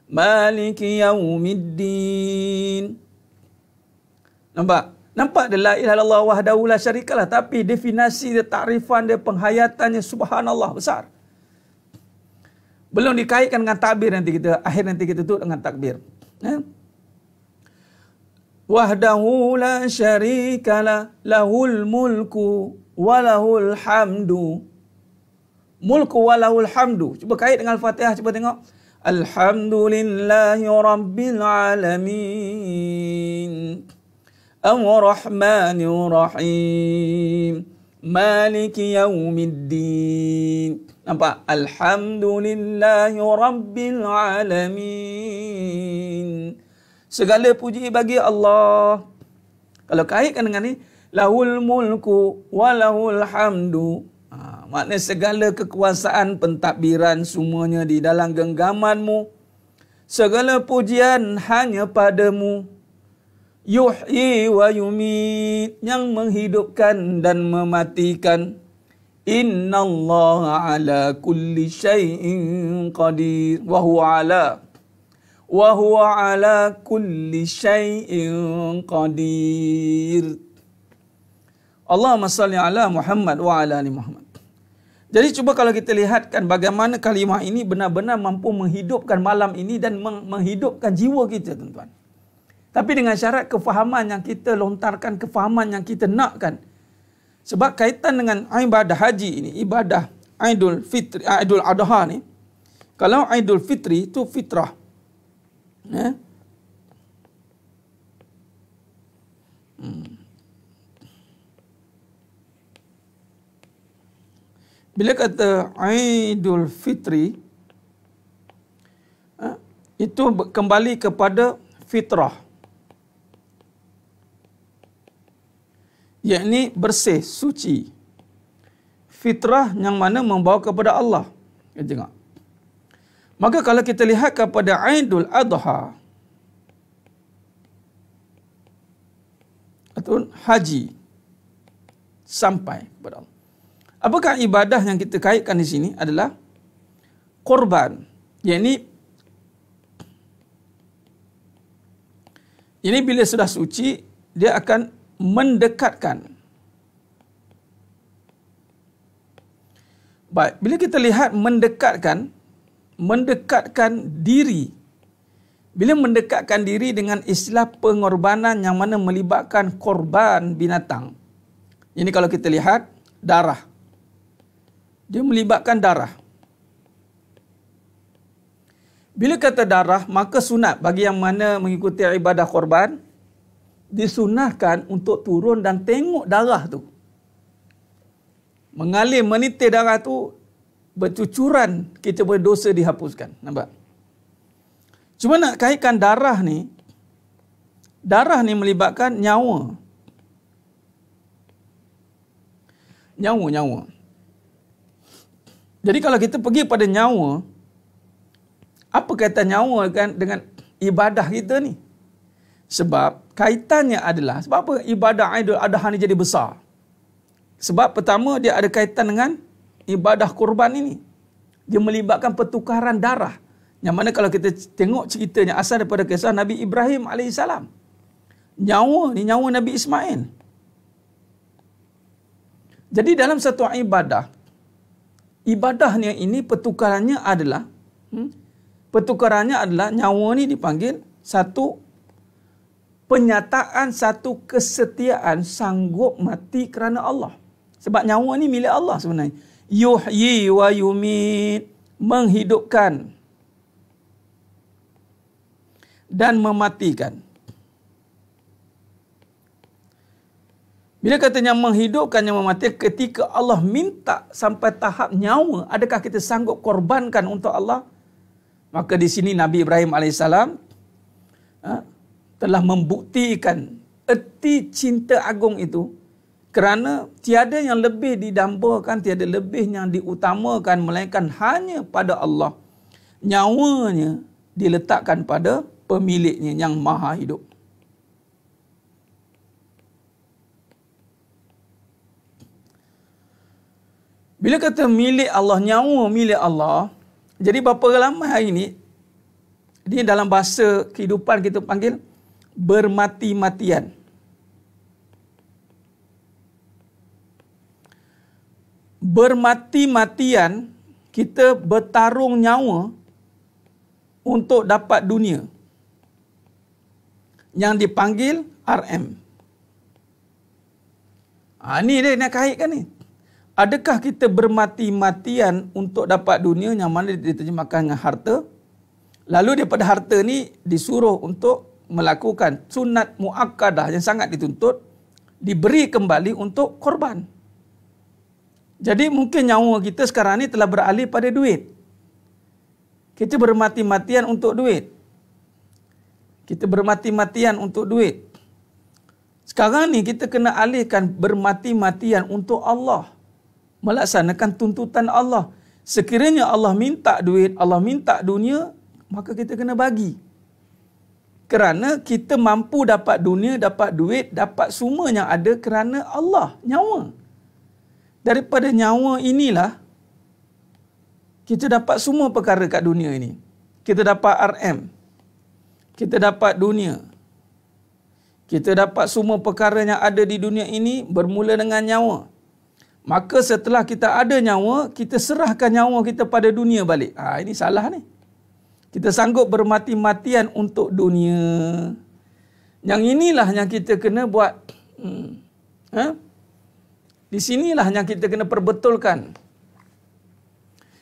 Maliki yaumiddin. Nampak? Nampak dia la ilaha illallah wahdahu la syarikalah, tapi definisi dia, takrifan dia, penghayatannya subhanallah besar. Belum dikaitkan dengan takbir, nanti kita tutup dengan takbir. Wahdahu la syarikalah, lahul mulku wa lahul hamdu. Mulku wa lahul hamdu. Cuba kait dengan Al-Fatihah, cuba tengok. Alhamdulillahi rabbil alamin, Ar-Rahmanir Rahim, Maliki yaumiddin. Nampak? Alhamdulillahi rabbil alamin. Segala puji bagi Allah. Kalau kaitkan dengan ni, lahul mulku wa lahul hamdu. Maknanya segala kekuasaan, pentadbiran semuanya di dalam genggamanmu. Segala pujian hanya padamu. Yuhyi wa yumit, yang menghidupkan dan mematikan. Innallaha ala kulli syai'in qadir. Wa huwa ala kulli syai'in qadir. Allahumma salli ala Muhammad wa ala ali Muhammad. Jadi cuba kalau kita lihatkan bagaimana kalimah ini benar-benar mampu menghidupkan malam ini dan menghidupkan jiwa kita, tuan-tuan. Tapi dengan syarat kefahaman yang kita lontarkan, kefahaman yang kita nakkan. Sebab kaitan dengan ibadah haji ini, ibadah Aidul Fitri, Aidul Adha ni, kalau Aidul Fitri itu fitrah. Bila kata Aidul Fitri, itu kembali kepada fitrah, yakni bersih, suci. Fitrah yang mana membawa kepada Allah. Tengok. Maka kalau kita lihat kepada Aidul Adha atau haji, sampai kepada Allah. Apakah ibadah yang kita kaitkan di sini adalah korban. Yakni ini bila sudah suci, dia akan mendekatkan. Baik, bila kita lihat mendekatkan diri. Bila mendekatkan diri dengan istilah pengorbanan yang mana melibatkan korban binatang. Ini kalau kita lihat darah. Dia melibatkan darah. Bila kata darah, maka sunat bagi yang mana mengikuti ibadah korban, disunahkan untuk turun dan tengok darah tu. Mengalir, menitir darah tu, bercucuran, kita berdosa dihapuskan. Nampak? Cuma nak kaitkan darah ni, Darah ni melibatkan nyawa. Nyawa. Jadi kalau kita pergi pada nyawa, apa kaitan nyawa kan dengan ibadah kita ni? Sebab kaitannya adalah, sebab apa ibadah Aidul Adha ni jadi besar? Sebab pertama dia ada kaitan dengan ibadah kurban ini. Dia melibatkan pertukaran darah. Yang mana kalau kita tengok ceritanya asal daripada kisah Nabi Ibrahim AS. Nyawa ni nyawa Nabi Ismail. Jadi dalam satu ibadahnya ini pertukarannya adalah nyawa ni dipanggil satu penyataan, satu kesetiaan sanggup mati kerana Allah. Sebab nyawa ni milik Allah sebenarnya. Yuhyi wa yumit, menghidupkan dan mematikan. Bila katanya menghidupkan yang mematikan, ketika Allah minta sampai tahap nyawa, adakah kita sanggup korbankan untuk Allah? Maka di sini Nabi Ibrahim AS telah membuktikan erti cinta agung itu, kerana tiada yang lebih didambakan, tiada lebih yang diutamakan melainkan hanya pada Allah. Nyawanya diletakkan pada pemiliknya yang maha hidup. Bila kata milik Allah, nyawa milik Allah, jadi berapa ramai hari ini, ini dalam bahasa kehidupan kita panggil bermati-matian. Bermati-matian, kita bertarung nyawa untuk dapat dunia. Yang dipanggil RM. Ini dia nak kaitkan ni. Adakah kita bermati-matian untuk dapat dunia, yang mana diterjemahkan dengan harta? Lalu daripada harta ni disuruh untuk melakukan sunat muakkadah yang sangat dituntut, diberi kembali untuk korban. Jadi mungkin nyawa kita sekarang ni telah beralih pada duit. Kita bermati-matian untuk duit. Kita bermati-matian untuk duit. Sekarang ni kita kena alihkan bermati-matian untuk Allah. Melaksanakan tuntutan Allah. Sekiranya Allah minta duit, Allah minta dunia, maka kita kena bagi. Kerana kita mampu dapat dunia, dapat duit, dapat semua yang ada kerana Allah, nyawa. Daripada nyawa inilah kita dapat semua perkara kat dunia ini. Kita dapat RM. Kita dapat dunia. Kita dapat semua perkara yang ada di dunia ini bermula dengan nyawa. Maka setelah kita ada nyawa, kita serahkan nyawa kita pada dunia balik. Ini salah ni. Kita sanggup bermati-matian untuk dunia. Yang inilah yang kita kena buat. Di sinilah yang kita kena perbetulkan.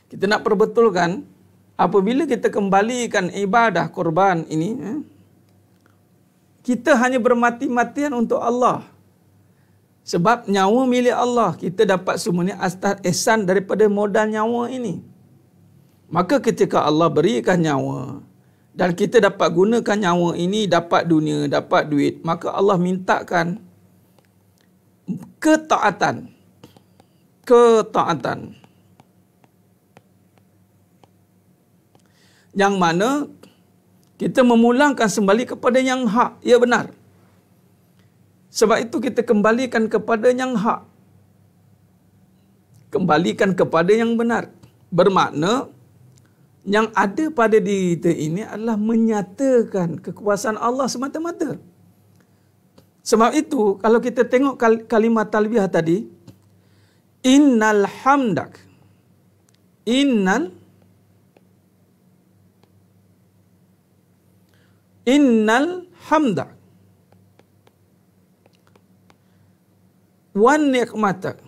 Kita nak perbetulkan, apabila kita kembalikan ibadah korban ini, kita hanya bermati-matian untuk Allah. Sebab nyawa milik Allah. Kita dapat semuanya atas ihsan daripada modal nyawa ini. Maka ketika Allah berikan nyawa, dan kita dapat gunakan nyawa ini, dapat dunia, dapat duit, maka Allah mintakan ketaatan. Ketaatan. Yang mana kita memulangkan kembali kepada yang hak. Ya benar. Sebab itu kita kembalikan kepada yang hak. Kembalikan kepada yang benar. Bermakna, yang ada pada diri kita ini adalah menyatakan kekuasaan Allah semata-mata. Sebab itu, kalau kita tengok kalimat talbiyah tadi, Innal hamdak. Innal hamdak. Wan nikmatak.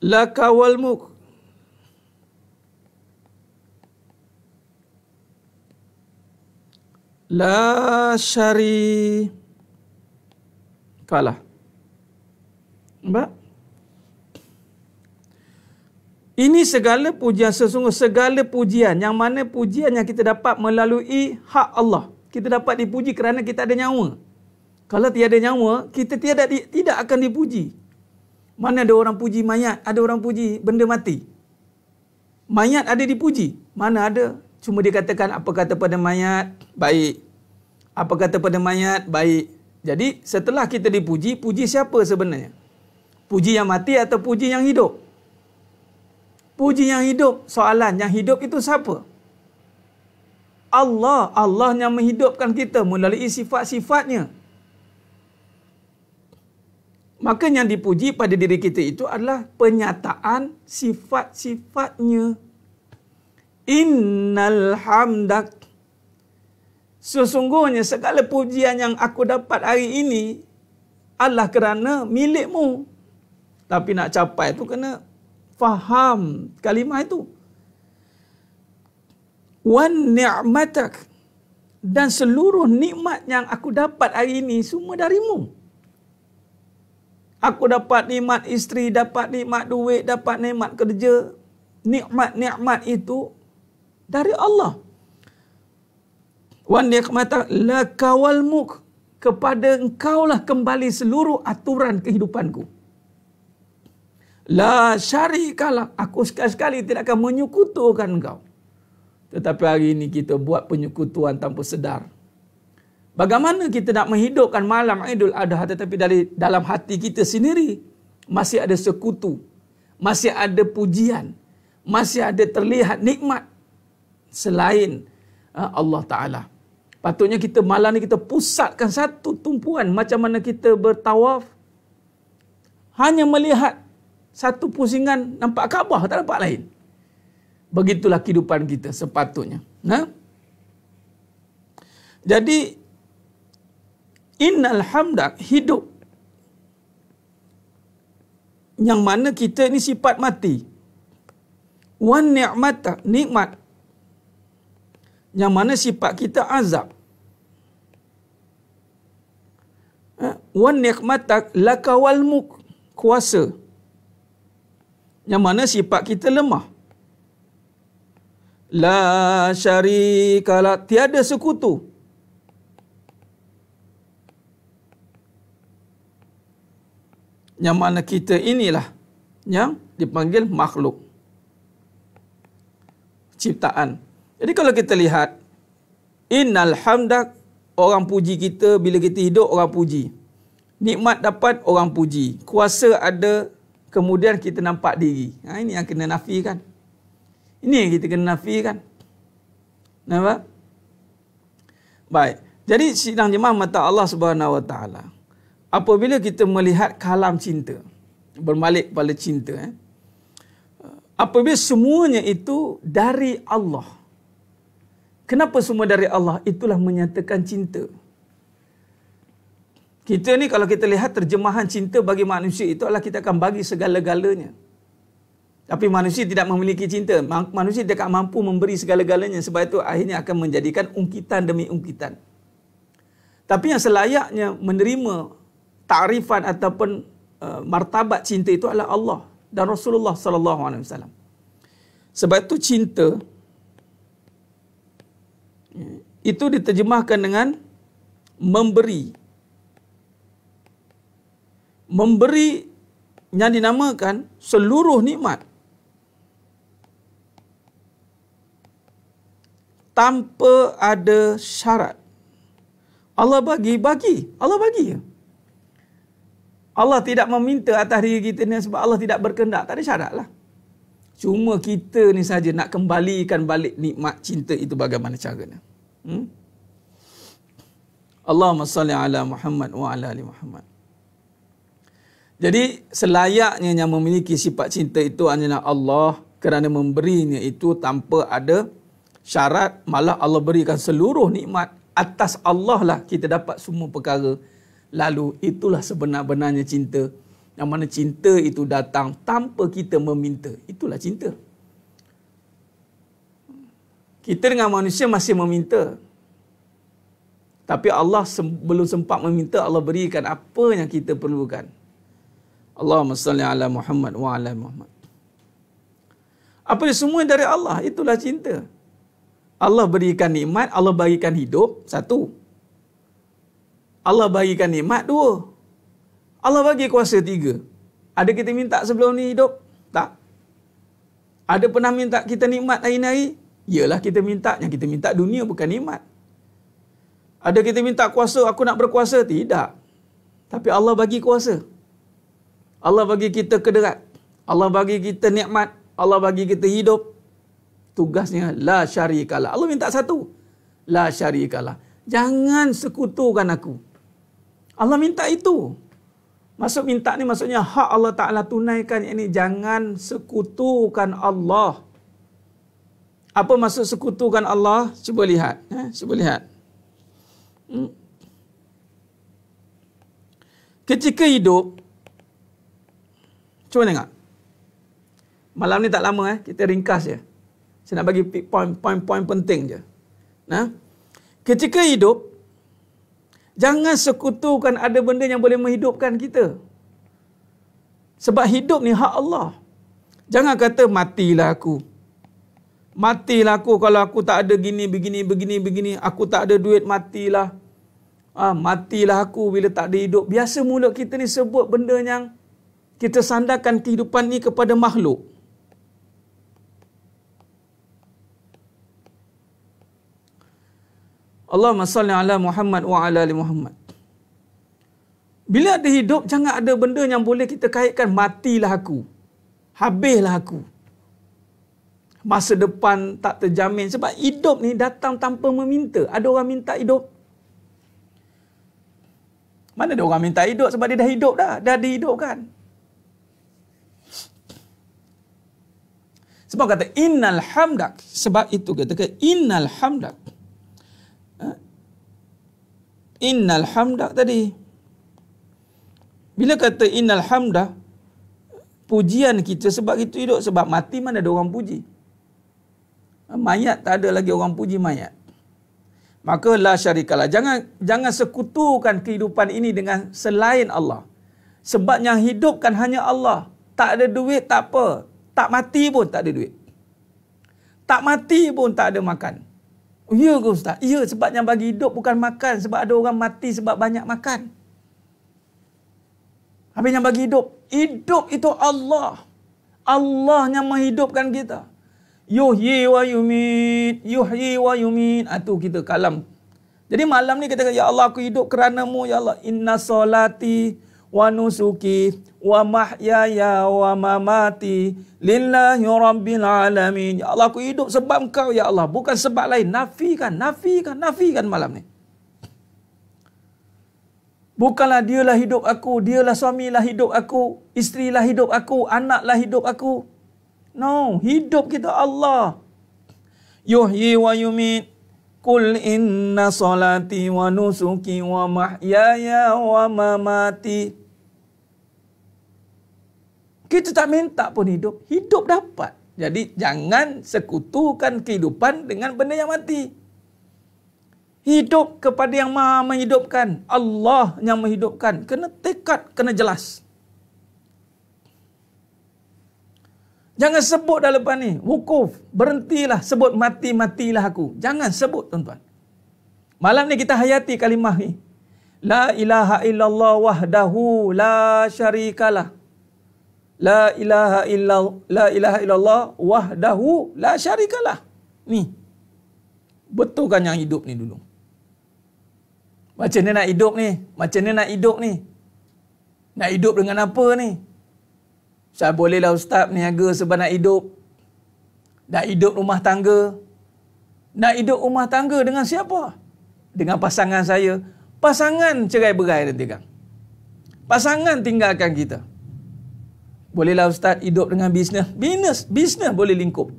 Laka wal mulk. La syarikalah. Nampak? Ini segala pujian, sesungguh segala pujian, yang mana pujian yang kita dapat melalui hak Allah. Kita dapat dipuji kerana kita ada nyawa. Kalau tiada nyawa, kita tidak akan dipuji. Mana ada orang puji mayat, ada orang puji benda mati. Mayat ada dipuji, mana ada. Cuma dikatakan apa kata pada mayat, baik. Apa kata pada mayat, baik. Jadi setelah kita dipuji, puji siapa sebenarnya? Puji yang mati atau puji yang hidup? Puji yang hidup. Soalan, yang hidup itu siapa? Allah. Allah yang menghidupkan kita melalui sifat-sifatnya. Maka yang dipuji pada diri kita itu adalah penyataan sifat-sifatnya. Innal hamdak. Sesungguhnya segala pujian yang aku dapat hari ini adalah kerana milikmu. Tapi nak capai itu kena faham kalimah itu. Wan ni'matak. Dan seluruh nikmat yang aku dapat hari ini semua darimu. Aku dapat nikmat isteri, dapat nikmat duit, dapat nikmat kerja. Nikmat-nikmat itu dari Allah. Wa ni'mata lakawal mulk. Kepada engkaulah kembali seluruh aturan kehidupanku. La syarikalah. Aku sekali-sekali tidak akan menyekutukan engkau. Tetapi hari ini kita buat penyekutuan tanpa sedar. Bagaimana kita nak menghidupkan malam Idul Adha tetapi dalam hati kita sendiri masih ada sekutu, masih ada pujian, masih ada terlihat nikmat selain Allah Ta'ala. Patutnya kita malam ni kita pusatkan satu tumpuan macam mana kita bertawaf. Hanya melihat satu pusingan nampak Kaabah, tak nampak lain. Begitulah kehidupan kita sepatutnya. Jadi innal hamdak, hidup. Yang mana kita ni sifat mati. Wan ni'mata, nikmat. Yang mana sifat kita azab. Wan ni'mata lakawal mulk, kuasa. Yang mana sifat kita lemah. La syarikalah, tiada sekutu. Yang mana kita inilah yang dipanggil makhluk. Ciptaan. Jadi kalau kita lihat, innal hamdak, orang puji kita, bila kita hidup orang puji. Nikmat dapat orang puji. Kuasa ada, kemudian kita nampak diri. Ini yang kena nafikan. Ini yang kita kena nafikan. Nampak? Baik. Jadi sidang jemaah mata Allah Subhanahu Wa Taala. Apabila kita melihat kalam cinta, berbalik pada cinta, apabila semuanya itu dari Allah. Kenapa semua dari Allah? Itulah menyatakan cinta. Kita ni kalau kita lihat terjemahan cinta bagi manusia itu adalah kita akan bagi segala-galanya. Tapi manusia tidak memiliki cinta. Manusia tidak mampu memberi segala-galanya. Sebab itu akhirnya akan menjadikan ungkitan demi ungkitan. Tapi yang selayaknya menerima ta'rifan ataupun martabat cinta itu adalah Allah dan Rasulullah sallallahu alaihi wasallam. Sebab itu cinta itu diterjemahkan dengan memberi. Memberi yang dinamakan seluruh nikmat tanpa ada syarat. Allah bagi. Allah bagi. Allah tidak meminta atas diri kita ni sebab Allah tidak berkehendak. Tak ada syarat lah. Cuma kita ni saja nak kembalikan balik nikmat cinta itu bagaimana caranya. Allahumma salli ala Muhammad wa ala ali Muhammad. Jadi selayaknya yang memiliki sifat cinta itu hanyalah Allah, kerana memberinya itu tanpa ada syarat. Malah Allah berikan seluruh nikmat. Atas Allah lah kita dapat semua perkara. Lalu itulah sebenar-benarnya cinta. Yang mana cinta itu datang tanpa kita meminta. Itulah cinta. Kita dengan manusia masih meminta. Tapi Allah belum sempat meminta, Allah berikan apa yang kita perlukan. Allahumma salli ala Muhammad wa ala Muhammad. Apa dia semua dari Allah. Itulah cinta. Allah berikan nikmat, Allah bagikan hidup, satu. Allah bagikan nikmat, dua. Allah bagi kuasa, tiga. Ada kita minta sebelum ni hidup? Tak. Ada pernah minta kita nikmat hari-hari? Yalah kita minta. Yang kita minta dunia bukan nikmat. Ada kita minta kuasa, aku nak berkuasa? Tidak. Tapi Allah bagi kuasa. Allah bagi kita kederat. Allah bagi kita nikmat. Allah bagi kita hidup. Tugasnya la syarikalah. Allah minta satu. La syarikalah. Jangan sekutukan aku. Allah minta itu. Maksud minta ni maksudnya hak Allah Ta'ala tunaikan. Ini jangan sekutukan Allah. Apa maksud sekutukan Allah? Cuba lihat. Cuba lihat. Ketika hidup, cuba tengok. Malam ni tak lama, kita ringkas je. Saya nak bagi poin-poin penting je. Ketika hidup, jangan sekutukan ada benda yang boleh menghidupkan kita. Sebab hidup ni hak Allah. Jangan kata matilah aku. Matilah aku kalau aku tak ada begini. Aku tak ada duit, matilah. Matilah aku bila tak ada hidup. Biasa mulut kita ni sebut benda yang kita sandarkan kehidupan ni kepada makhluk. Allahumma salli ala Muhammad wa ala ali Muhammad. Bila ada hidup, jangan ada benda yang boleh kita kaitkan matilah aku. Habislah aku. Masa depan tak terjamin. Sebab hidup ni datang tanpa meminta. Ada orang minta hidup? Mana ada orang minta hidup sebab dia dah hidup dah. Dah dihidupkan. Sebab kata innal hamdak. Sebab itu katakan innal hamdak. Innal hamdak tadi. Bila kata innal hamdah, pujian kita sebab itu hidup. Sebab mati mana ada orang puji. Mayat tak ada lagi orang puji mayat. Maka la syarikalah. Jangan sekutukan kehidupan ini dengan selain Allah. Sebab yang hidupkan hanya Allah. Tak ada duit, tak apa. Tak mati pun tak ada duit. Tak mati pun tak ada makan. Ya ke Ustaz? Ya, sebab yang bagi hidup bukan makan. Sebab ada orang mati sebab banyak makan. Habis yang bagi hidup. Hidup itu Allah. Allah yang menghidupkan kita. Yuhyi wa yumit. Yuhyi wa yumit. Itu kita kalam. Jadi malam ni kita kata, ya Allah aku hidup kerana-Mu. Ya Allah. Inna solati wa nusuki wa mahyaya wa mamati lillahi rabbil alamin. Ya Allah aku hidup sebab Engkau ya Allah, bukan sebab lain. Nafikan malam ni. Bukanlah dialah hidup aku, dialah suamilah hidup aku, isterilah hidup aku, anaklah hidup aku. No, hidup kita Allah. Yuhyi wa yumit. Qul inna salati wa nusuki wa mahyaya wa mamati. Kita tak minta pun hidup. Hidup dapat. Jadi jangan sekutukan kehidupan dengan benda yang mati. Hidup kepada yang Maha menghidupkan. Allah yang menghidupkan. Kena tekad, kena jelas. Jangan sebut dah lepas ni. Wukuf. Berhentilah sebut mati-matilah aku. Jangan sebut tuan-tuan. Malam ni kita hayati kalimah ni. La ilaha illallah wahdahu la syarikalah. La ilaha illallah wahdahu la syarikalah. Ni. Betulkan yang hidup ni dulu. Macam mana nak hidup ni? Macam mana nak hidup ni? Nak hidup dengan apa ni? Saya bolehlah Ustaz niaga sebab nak hidup. Nak hidup rumah tangga. Nak hidup rumah tangga dengan siapa? Dengan pasangan saya. Pasangan cerai-berai nanti kan. Pasangan tinggalkan kita. Bolehlah Ustaz hidup dengan bisnes. Bisnes boleh lingkup.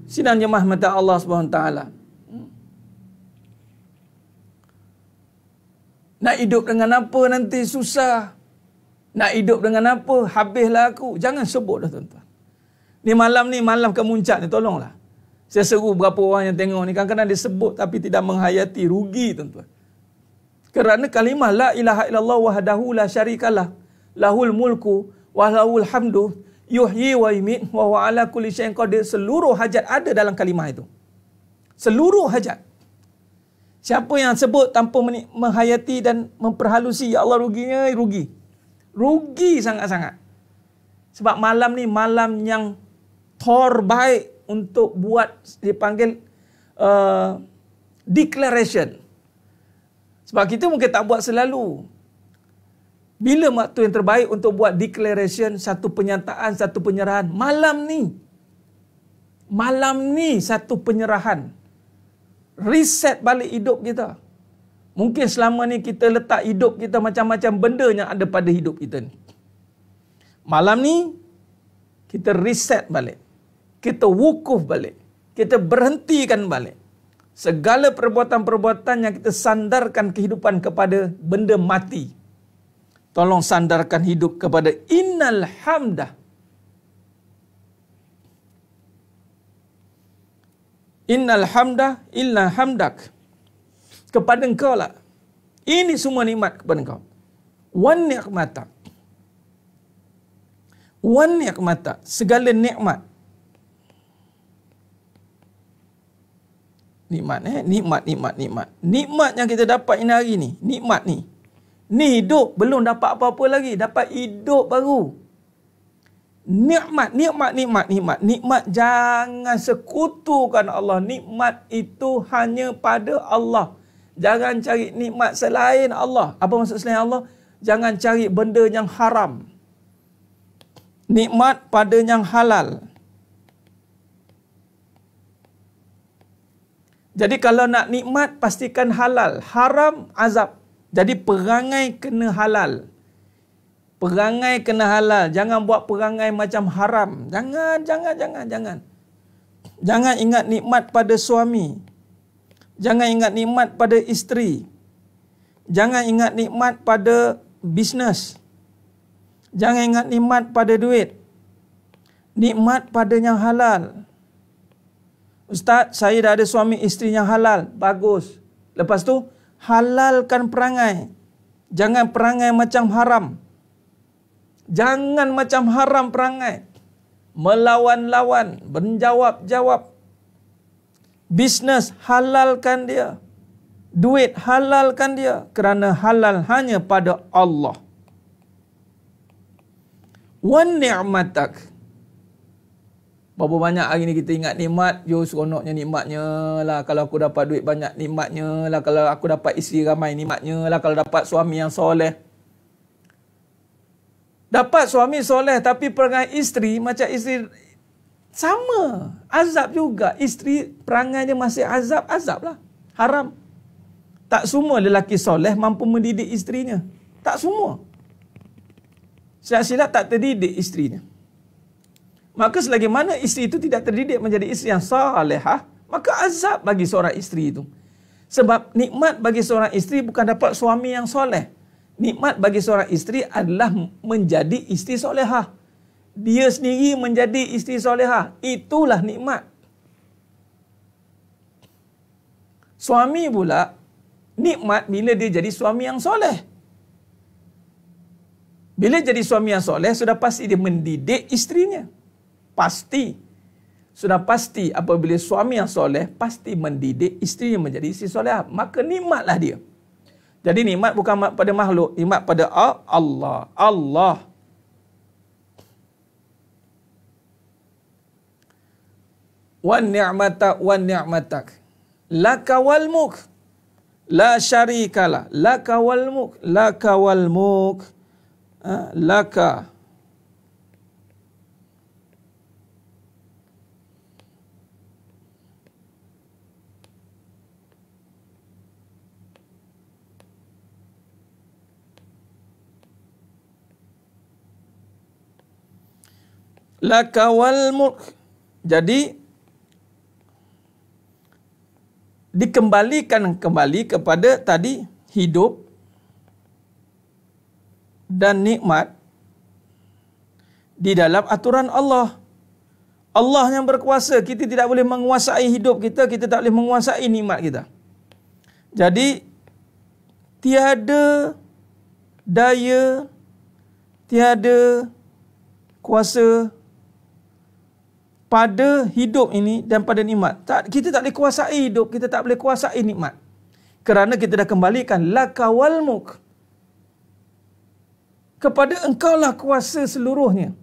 Sidang jemaah mata Allah SWT. Nak hidup dengan apa nanti susah. Nak hidup dengan apa? Habislah aku. Jangan sebut dah tuan-tuan. Ni malam kemuncak ni, tolonglah. Saya seru berapa orang yang tengok ni. Kadang-kadang dia sebut tapi tidak menghayati. Rugi tuan-tuan. Kerana kalimah la ilaha illallah wahdahu la syarikalah. Lahul mulku wa lahul hamdu. yuhyi wa yumiit wa huwa ala kulli syai'in qadir. Seluruh hajat ada dalam kalimah itu. Seluruh hajat. Siapa yang sebut tanpa menghayati dan memperhalusi, ya Allah ruginya, rugi. Rugi sangat-sangat. Sebab malam ni malam yang terbaik untuk buat, dipanggil declaration. Sebab kita mungkin tak buat selalu. Bila waktu yang terbaik untuk buat declaration, satu penyataan, satu penyerahan? Malam ni. Malam ni satu penyerahan. Reset balik hidup kita. Mungkin selama ni kita letak hidup kita macam-macam benda yang ada pada hidup kita ni. Malam ni kita reset balik. Kita wukuf balik. Kita berhentikan balik segala perbuatan-perbuatan yang kita sandarkan kehidupan kepada benda mati. Tolong sandarkan hidup kepada innal hamdah. Innal hamdah illa hamdak. Kepada engkau lah. Ini semua nikmat kepada engkau. Wan ni'mata. Wan ni'mata. Segala nikmat. Nikmat. Nikmat yang kita dapat ini hari ni. Nikmat ni. Ni hidup. Belum dapat apa-apa lagi. Dapat hidup baru. Nikmat. Nikmat jangan sekutukan Allah. Nikmat itu hanya pada Allah. Jangan cari nikmat selain Allah. Apa maksud selain Allah? Jangan cari benda yang haram. Nikmat pada yang halal. Jadi kalau nak nikmat, pastikan halal. Haram, azab. Jadi perangai kena halal. Perangai kena halal. Jangan buat perangai macam haram. Jangan. Jangan ingat nikmat pada suami. Jangan ingat nikmat pada isteri. Jangan ingat nikmat pada bisnes. Jangan ingat nikmat pada duit. Nikmat pada yang halal. Ustaz, saya dah ada suami isteri yang halal. Bagus. Lepas tu, halalkan perangai. Jangan perangai macam haram. Jangan macam haram perangai. Melawan-lawan. Menjawab-jawab. Bisnes, halalkan dia. Duit, halalkan dia. Kerana halal hanya pada Allah. Wan ni'matak. Berapa banyak hari ni kita ingat nikmat, seronoknya nikmatnya lah. Kalau aku dapat duit banyak, nikmatnya lah. Kalau aku dapat isteri ramai, nikmatnya lah. Kalau dapat suami yang soleh. Dapat suami soleh tapi perangai isteri macam isteri sama. Azab juga. Isteri perangai dia masih azab lah. Haram. Tak semua lelaki soleh mampu mendidik isterinya. Tak semua. Silap-silap tak terdidik isterinya. Maka selagi mana isteri itu tidak terdidik menjadi isteri yang salihah, maka azab bagi seorang isteri itu. Sebab nikmat bagi seorang isteri bukan dapat suami yang soleh. Nikmat bagi seorang isteri adalah menjadi isteri solehah. Dia sendiri menjadi isteri solehah. Itulah nikmat. Suami pula, nikmat bila dia jadi suami yang soleh. Bila jadi suami yang soleh, sudah pasti dia mendidik isterinya. Pasti. Sudah pasti apabila suami yang soleh, pasti mendidik isterinya menjadi isteri solehah. Maka nikmatlah dia. Jadi nikmat bukan pada makhluk, nikmat pada Allah. Allah. Wan ni'matak. Laka wal mulk. La syarikalah. Laka wal mulk. Laka. Laka wal mulk. Jadi dikembalikan kembali kepada tadi hidup dan nikmat di dalam aturan Allah. Allah yang berkuasa. Kita tidak boleh menguasai hidup kita, kita tak boleh menguasai nikmat kita. Jadi tiada daya, tiada kuasa pada hidup ini dan pada nikmat. Kita tak boleh kuasai hidup, kita tak boleh kuasai nikmat. Kerana kita dah kembalikan laka wal mulk. Kepada engkaulah kuasa seluruhnya.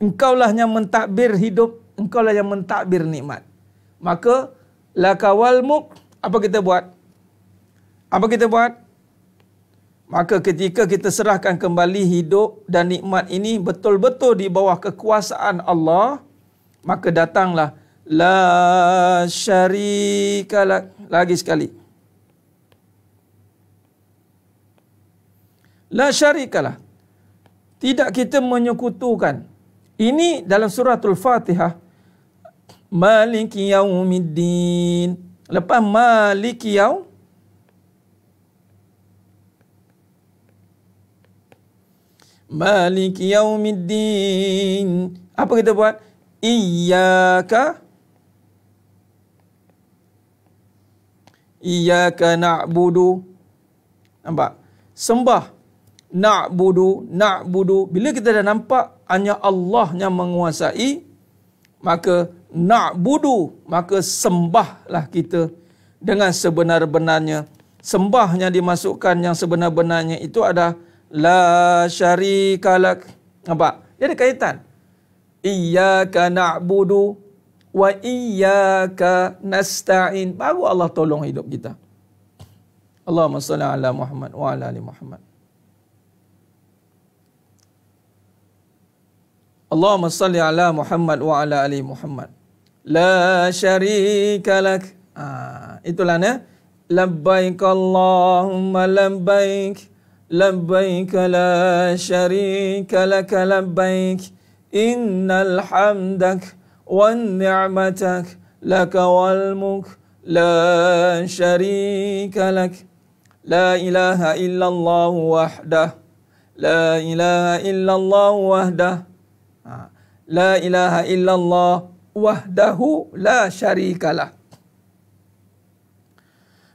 Engkaulah yang mentadbir hidup, engkaulah yang mentadbir nikmat. Maka laka wal mulk, apa kita buat? Apa kita buat? Maka ketika kita serahkan kembali hidup dan nikmat ini betul-betul di bawah kekuasaan Allah, maka datanglah la syarika lak. Lagi sekali. La syarikalah. Tidak kita menyekutukan. Ini dalam suratul Fatihah. Maliki yaumiddin. Lepas maliki Maliki yaumiddin. Apa kita buat? Iyyaka na'budu. Nampak? Sembah. Na'budu. Bila kita dah nampak hanya Allah yang menguasai, maka na'budu, maka sembahlah kita dengan sebenar-benarnya. Sembah yang dimasukkan yang sebenar-benarnya itu ada la syarikalak. Nampak? Dia ada kaitan. Iyyaka na'budu wa iyyaka nasta'in. Baru Allah tolong hidup kita. Allahumma salli ala Muhammad wa ala ali Muhammad. Allahumma salli ala Muhammad wa ala ali Muhammad. La syarika lak. Itulah ya. Labbaik Allahumma labbaik. Labbaik la syarika lak labbaik. Innal hamdak wan ni'matak laka wal mulk la syarika lak. La ilaha illallah wahdah. La ilaha illallah wahdah. La ilaha illallah wahdahu la syarikalah.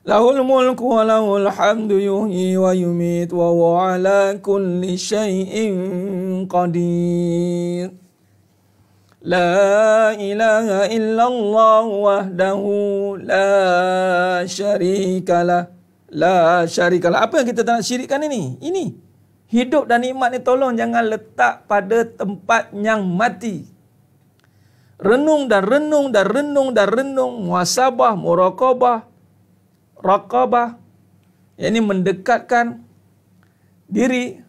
Lahul mulku wa lahul hamdu yuhyi wa yumit wa huwa ala kulli syai'in qadir. La ilaha illallah wahdahu la syarikalah. La syarikalah. Apa yang kita tak nak syirikkan ini? Ini. Hidup dan nikmat ni tolong jangan letak pada tempat yang mati. Renung dan renung dan renung dan renung. Muhasabah, muraqabah, raqabah. Yang ini mendekatkan diri.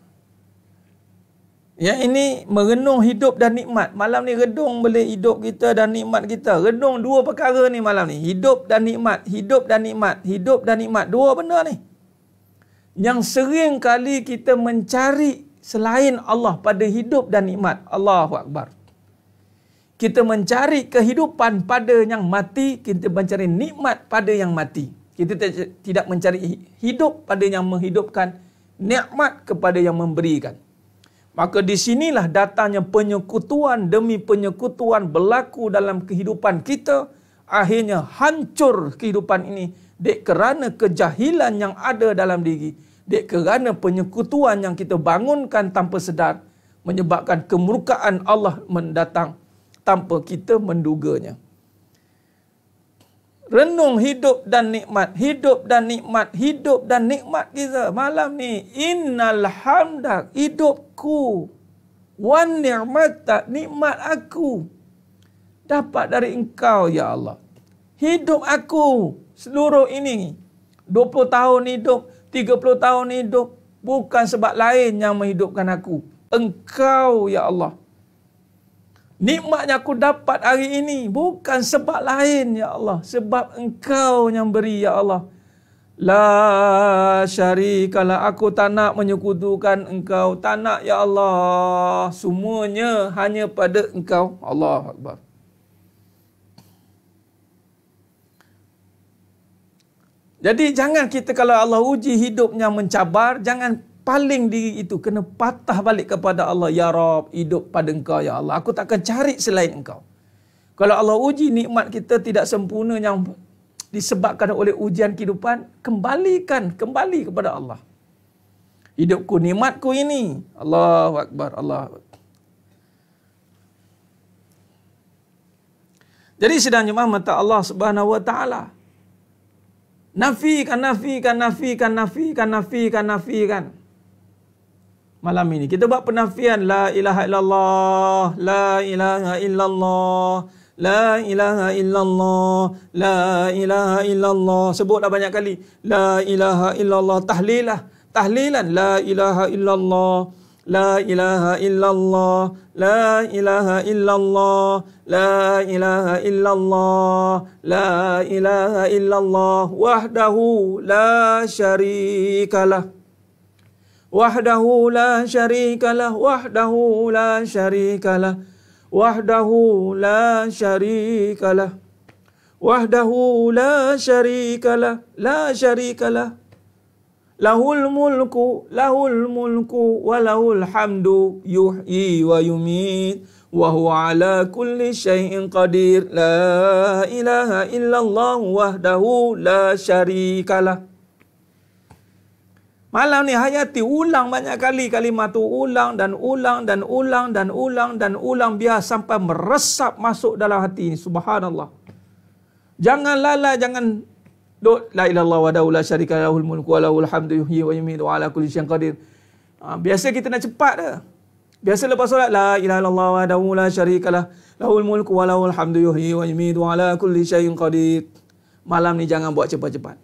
Yang ini merenung hidup dan nikmat. Malam ni redung boleh hidup kita dan nikmat kita. Renung dua perkara ni malam ni. Hidup dan nikmat. Hidup dan nikmat. Hidup dan nikmat. Dua benda ni. Yang sering kali kita mencari selain Allah pada hidup dan nikmat. Allahu Akbar. Kita mencari kehidupan pada yang mati, kita mencari nikmat pada yang mati. Kita tidak mencari hidup pada yang menghidupkan, nikmat kepada yang memberikan. Maka di sinilah datangnya penyekutuan demi penyekutuan berlaku dalam kehidupan kita. Akhirnya hancur kehidupan ini. Dek kerana kejahilan yang ada dalam diri. Dek kerana penyekutuan yang kita bangunkan tanpa sedar. Menyebabkan kemurkaan Allah mendatang tanpa kita menduganya. Renung hidup dan nikmat. Hidup dan nikmat. Hidup dan nikmat kita. Malam ni. Innal hamdak. Hidupku. Wan ni'matak. Nikmat aku. Dapat dari engkau ya Allah. Hidup aku. Seluruh ini. 20 tahun hidup. 30 tahun hidup. Bukan sebab lain yang menghidupkan aku. Engkau ya Allah. Nikmat yang aku dapat hari ini bukan sebab lain ya Allah, sebab engkau yang beri ya Allah. La syarikalah, aku tak nak menyekutukan engkau, tak nak ya Allah. Semuanya hanya pada engkau. Allahu Akbar. Jadi jangan kita kalau Allah uji hidupnya mencabar, jangan paling diri itu, kena patah balik kepada Allah. Ya Rab, hidup pada engkau ya Allah. Aku tak akan cari selain engkau. Kalau Allah uji nikmat kita tidak sempurna yang disebabkan oleh ujian kehidupan, kembali kepada Allah. Hidupku, nikmatku ini. Allahu Akbar, Allah. Jadi sedang jemaah mata Allah Subhanahu wa taala. Nafikan. Malam ini kita buat penafian la ilaha illallah, la ilaha illallah, la ilaha illallah, la ilaha illallah. Sebutlah banyak kali. La ilaha illallah. Tahlilan. La ilaha illallah. La ilaha illallah, la ilaha illallah, la ilaha illallah, la ilaha illallah, wahdahu la syarikalah, wahdahu la syarikalah, wahdahu la syarikalah, wahdahu la syarikalah, wahdahu la syarikalah, la syarikalah. Lahul mulku wa lahul hamdu yuhyi wa yumit wa huwa ala kulli syai'in qadir. La ilaha illallah wahdahu la syarikalah. Malam ni hayati ulang banyak kali kalimat tu, ulang biar sampai meresap masuk dalam hati ni. Subhanallah. Jangan lalai, jangan la ilallah wahdahu la syarika lahul mulku wa lahul hamdu yuhyi wa yumiitu wa ala kulli syai'in qadir. Biasa kita nak cepat dah. Biasa lepas solat la ilaha illallah wahdahu la syarika lahul mulku wa lahul hamdu yuhyi wa yumiitu wa ala kulli syai'in qadir. Malam ni jangan buat cepat-cepat.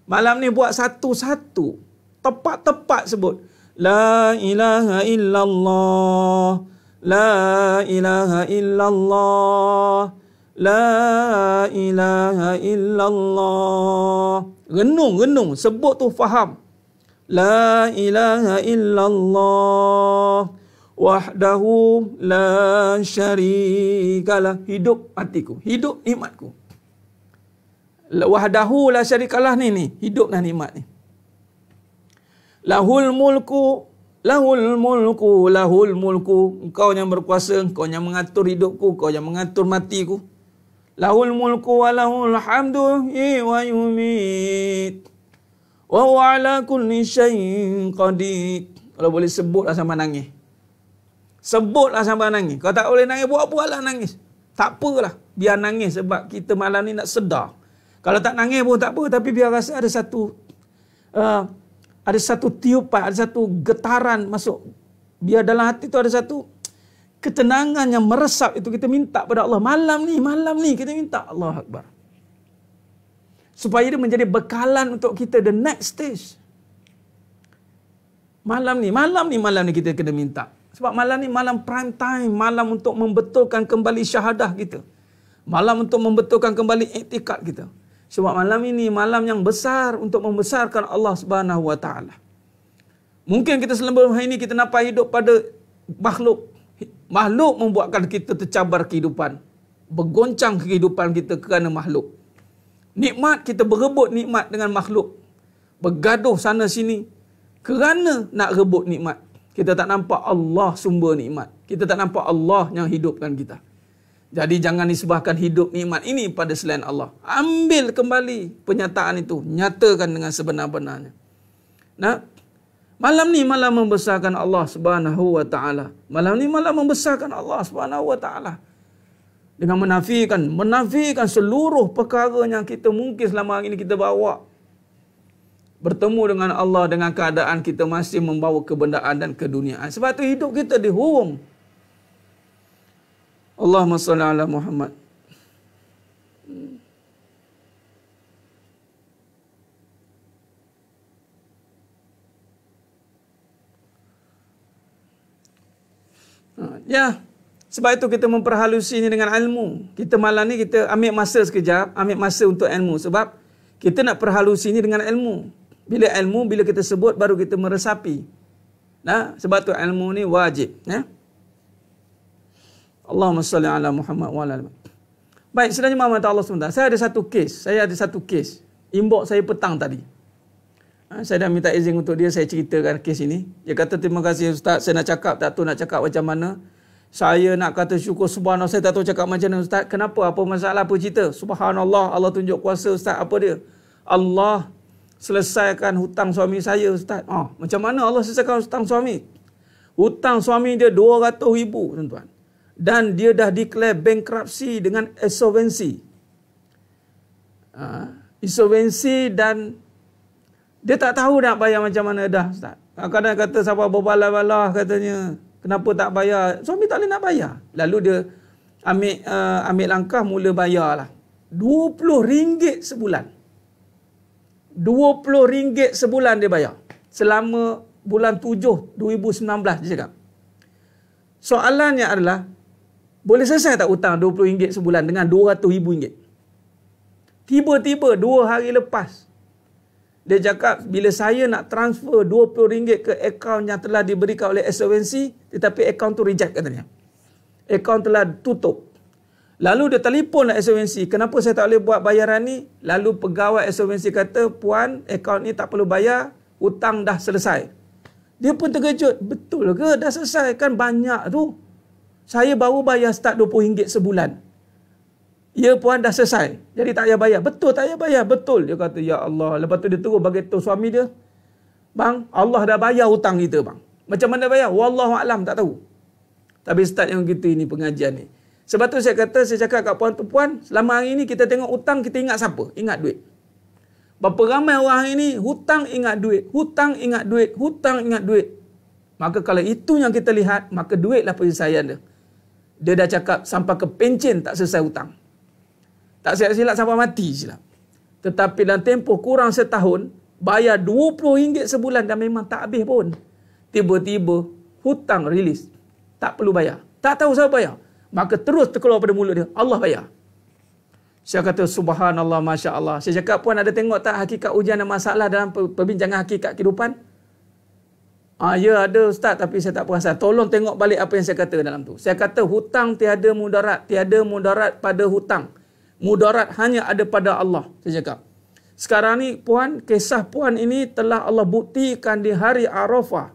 Malam ni buat satu-satu. Tepat-tepat sebut. La ilaha illallah. La ilaha illallah. La ilaha illallah. Renung. Sebut tu faham. La ilaha illallah. Wahdahu la syarikalah. Hidup hatiku. Hidup nikmatku. Wahdahu la syarikalah ni. Hiduplah nikmat ni. Lahul mulku. Engkau yang berkuasa, engkau yang mengatur hidupku, engkau yang mengatur matiku. Lahul mulku wa lahul hamdu wa yumit wa huwa ala kulli syai'in qadir. Kalau boleh sebutlah sampai nangis. Sebutlah sampai nangis. Kalau tak boleh nangis, buat-buatlah nangis. Tak apalah, biar nangis sebab kita malam ni nak sedar. Kalau tak nangis pun tak apa, tapi biar rasa ada satu tiupan, ada satu getaran masuk. Biar dalam hati tu ada satu ketenangan yang meresap. Itu kita minta pada Allah. Malam ni kita minta. Allah Akbar. Supaya dia menjadi bekalan untuk kita the next stage. Malam ni kita kena minta. Sebab malam ni malam prime time. Malam untuk membetulkan kembali syahadah kita. Malam untuk membetulkan kembali iktikad kita. Sebab malam ini malam yang besar untuk membesarkan Allah Subhanahu wa taala. Mungkin kita selama hari ini kita nampak hidup pada makhluk. Makhluk membuatkan kita tercabar kehidupan. Bergoncang kehidupan kita kerana makhluk. Nikmat, kita berebut nikmat dengan makhluk. Bergaduh sana sini kerana nak rebut nikmat. Kita tak nampak Allah sumber nikmat. Kita tak nampak Allah yang hidupkan kita. Jadi jangan disebahkan hidup nikmat ini pada selain Allah. Ambil kembali pernyataan itu. Nyatakan dengan sebenar-benarnya. Nah, malam ni malam membesarkan Allah Subhanahu wa taala. Malam ni malam membesarkan Allah Subhanahu wa taala. Dengan menafikan seluruh perkara yang kita mungkin selama ini kita bawa. Bertemu dengan Allah dengan keadaan kita masih membawa kebenaran dan keduniaan. Sebab itu hidup kita dihurung. Allahumma salli ala Muhammad. Ya, sebab itu kita memperhalusi ini dengan ilmu. Kita malam ni kita ambil masa sekejap, ambil masa untuk ilmu. Sebab kita nak perhalusi ini dengan ilmu. Bila kita sebut baru kita meresapi. Nah, sebab tu ilmu ni wajib. Ya. Allahumma salli ala Muhammad wa ala. Baik, sedang jemaah Allah sebentar. Saya ada satu kes. Inbox saya petang tadi. Saya dah minta izin untuk dia, saya ceritakan kes ini. Dia kata, terima kasih Ustaz, saya nak cakap, tak tahu nak cakap macam mana. Saya nak kata syukur subhanallah, saya tak tahu cakap macam mana Ustaz. Kenapa? Apa masalah? Apa cerita? Subhanallah, Allah tunjuk kuasa Ustaz. Apa dia? Allah selesaikan hutang suami saya Ustaz. Macam mana Allah selesaikan hutang suami? Hutang suami dia 200,000 tuan-tuan. dan dia dah declare bankruptcy dengan insolvency. Insolvency dan dia tak tahu nak bayar macam mana dah, Ustaz. Kadang kata siapa berbalah-balah katanya, kenapa tak bayar? Suami tak boleh nak bayar. Lalu dia ambil langkah mula bayarlah. RM20 sebulan. RM20 sebulan dia bayar. Selama bulan 7 2019 dia cakap. Soalannya adalah, boleh selesai tak hutang RM20 sebulan dengan RM200,000? Tiba-tiba 2 hari lepas, dia cakap bila saya nak transfer RM20 ke akaun yang telah diberikan oleh insolvency, tetapi akaun tu reject katanya. Akaun telah tutup. Lalu dia telefonlah insolvency, kenapa saya tak boleh buat bayaran ni? Lalu pegawai insolvency kata, puan, akaun ni tak perlu bayar, hutang dah selesai. Dia pun terkejut, betul ke dah selesai? Kan banyak tu. Saya baru bayar start RM20 sebulan. Ya puan, dah selesai. Jadi tak payah bayar. Betul tak payah bayar? Betul. Dia kata, ya Allah. Lepas tu dia terus bagi tahu suami dia, bang, Allah dah bayar hutang kita bang. Macam mana bayar? Wallahualam, tak tahu. Tapi start yang gitu ini pengajian ni. Sebab tu saya cakap kat puan tu, puan, selama hari ni kita tengok hutang, kita ingat siapa? Ingat duit. Berapa ramai orang hari ni hutang ingat duit, hutang ingat duit, hutang ingat duit. Maka kalau itu yang kita lihat, maka duitlah penyelesaian dia. Dia dah cakap sampai ke pencen tak selesai hutang. Tak silap sampai mati silap. Tetapi dalam tempoh kurang setahun, bayar RM20 sebulan dan memang tak habis pun. Tiba-tiba hutang rilis. Tak perlu bayar. Tak tahu siapa bayar. Maka terus terkeluar pada mulut dia, Allah bayar. Saya kata subhanallah, masya Allah. Saya cakap, puan ada tengok tak hakikat ujian dan masalah dalam perbincangan hakikat kehidupan? Ya ada Ustaz, tapi saya tak perasan. Tolong tengok balik apa yang saya kata dalam tu. Saya kata hutang tiada mudarat. Tiada mudarat pada hutang. Mudarat hanya ada pada Allah. Saya cakap. Sekarang ni puan, kisah puan ini telah Allah buktikan di hari Arafah.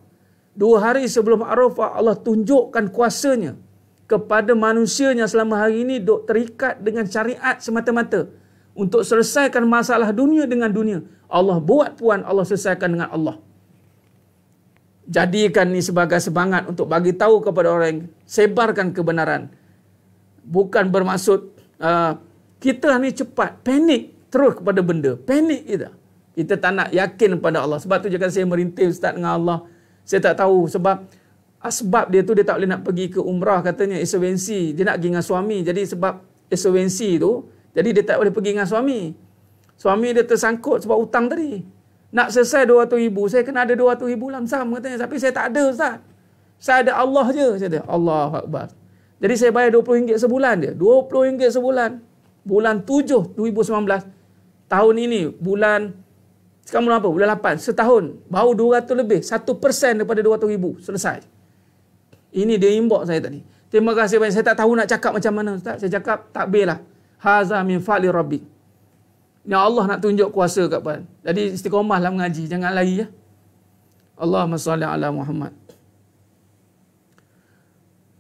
2 hari sebelum Arafah, Allah tunjukkan kuasanya kepada manusianya selama hari ini duk terikat dengan syariat semata-mata. Untuk selesaikan masalah dunia dengan dunia. Allah buat puan, Allah selesaikan dengan Allah. Jadikan ni sebagai semangat untuk bagi tahu kepada orang, sebarkan kebenaran. Bukan bermaksud kita ni cepat, panik terus kepada benda. Panik kita. Kita tak nak yakin pada Allah. Sebab tu jangan saya merintih Ustaz dengan Allah. Saya tak tahu sebab dia tu dia tak boleh nak pergi ke umrah katanya, insolvency. Dia nak pergi dengan suami. Jadi sebab insolvency tu, jadi dia tak boleh pergi dengan suami. Suami dia tersangkut sebab hutang tadi. Nak selesai RM200,000, saya kena ada RM200,000 lamsam katanya. Tapi saya tak ada Ustaz. Saya ada Allah je. Saya kata, Allahu Akbar. Jadi saya bayar RM20 sebulan dia. RM20 sebulan. Bulan 7 2019. Tahun ini bulan, sekarang bulan apa? Bulan 8. Setahun. Baru 200 lebih. 1% daripada RM200,000. Selesai. Ini dia inbox saya tadi. Terima kasih banyak. Saya tak tahu nak cakap macam mana Ustaz. Saya cakap takbirlah. Haza min fa'li rabbik. Ya Allah nak tunjuk kuasa kat puan. Jadi istiqomahlah mengaji. Jangan lari ya. Allahumma salli ala Muhammad.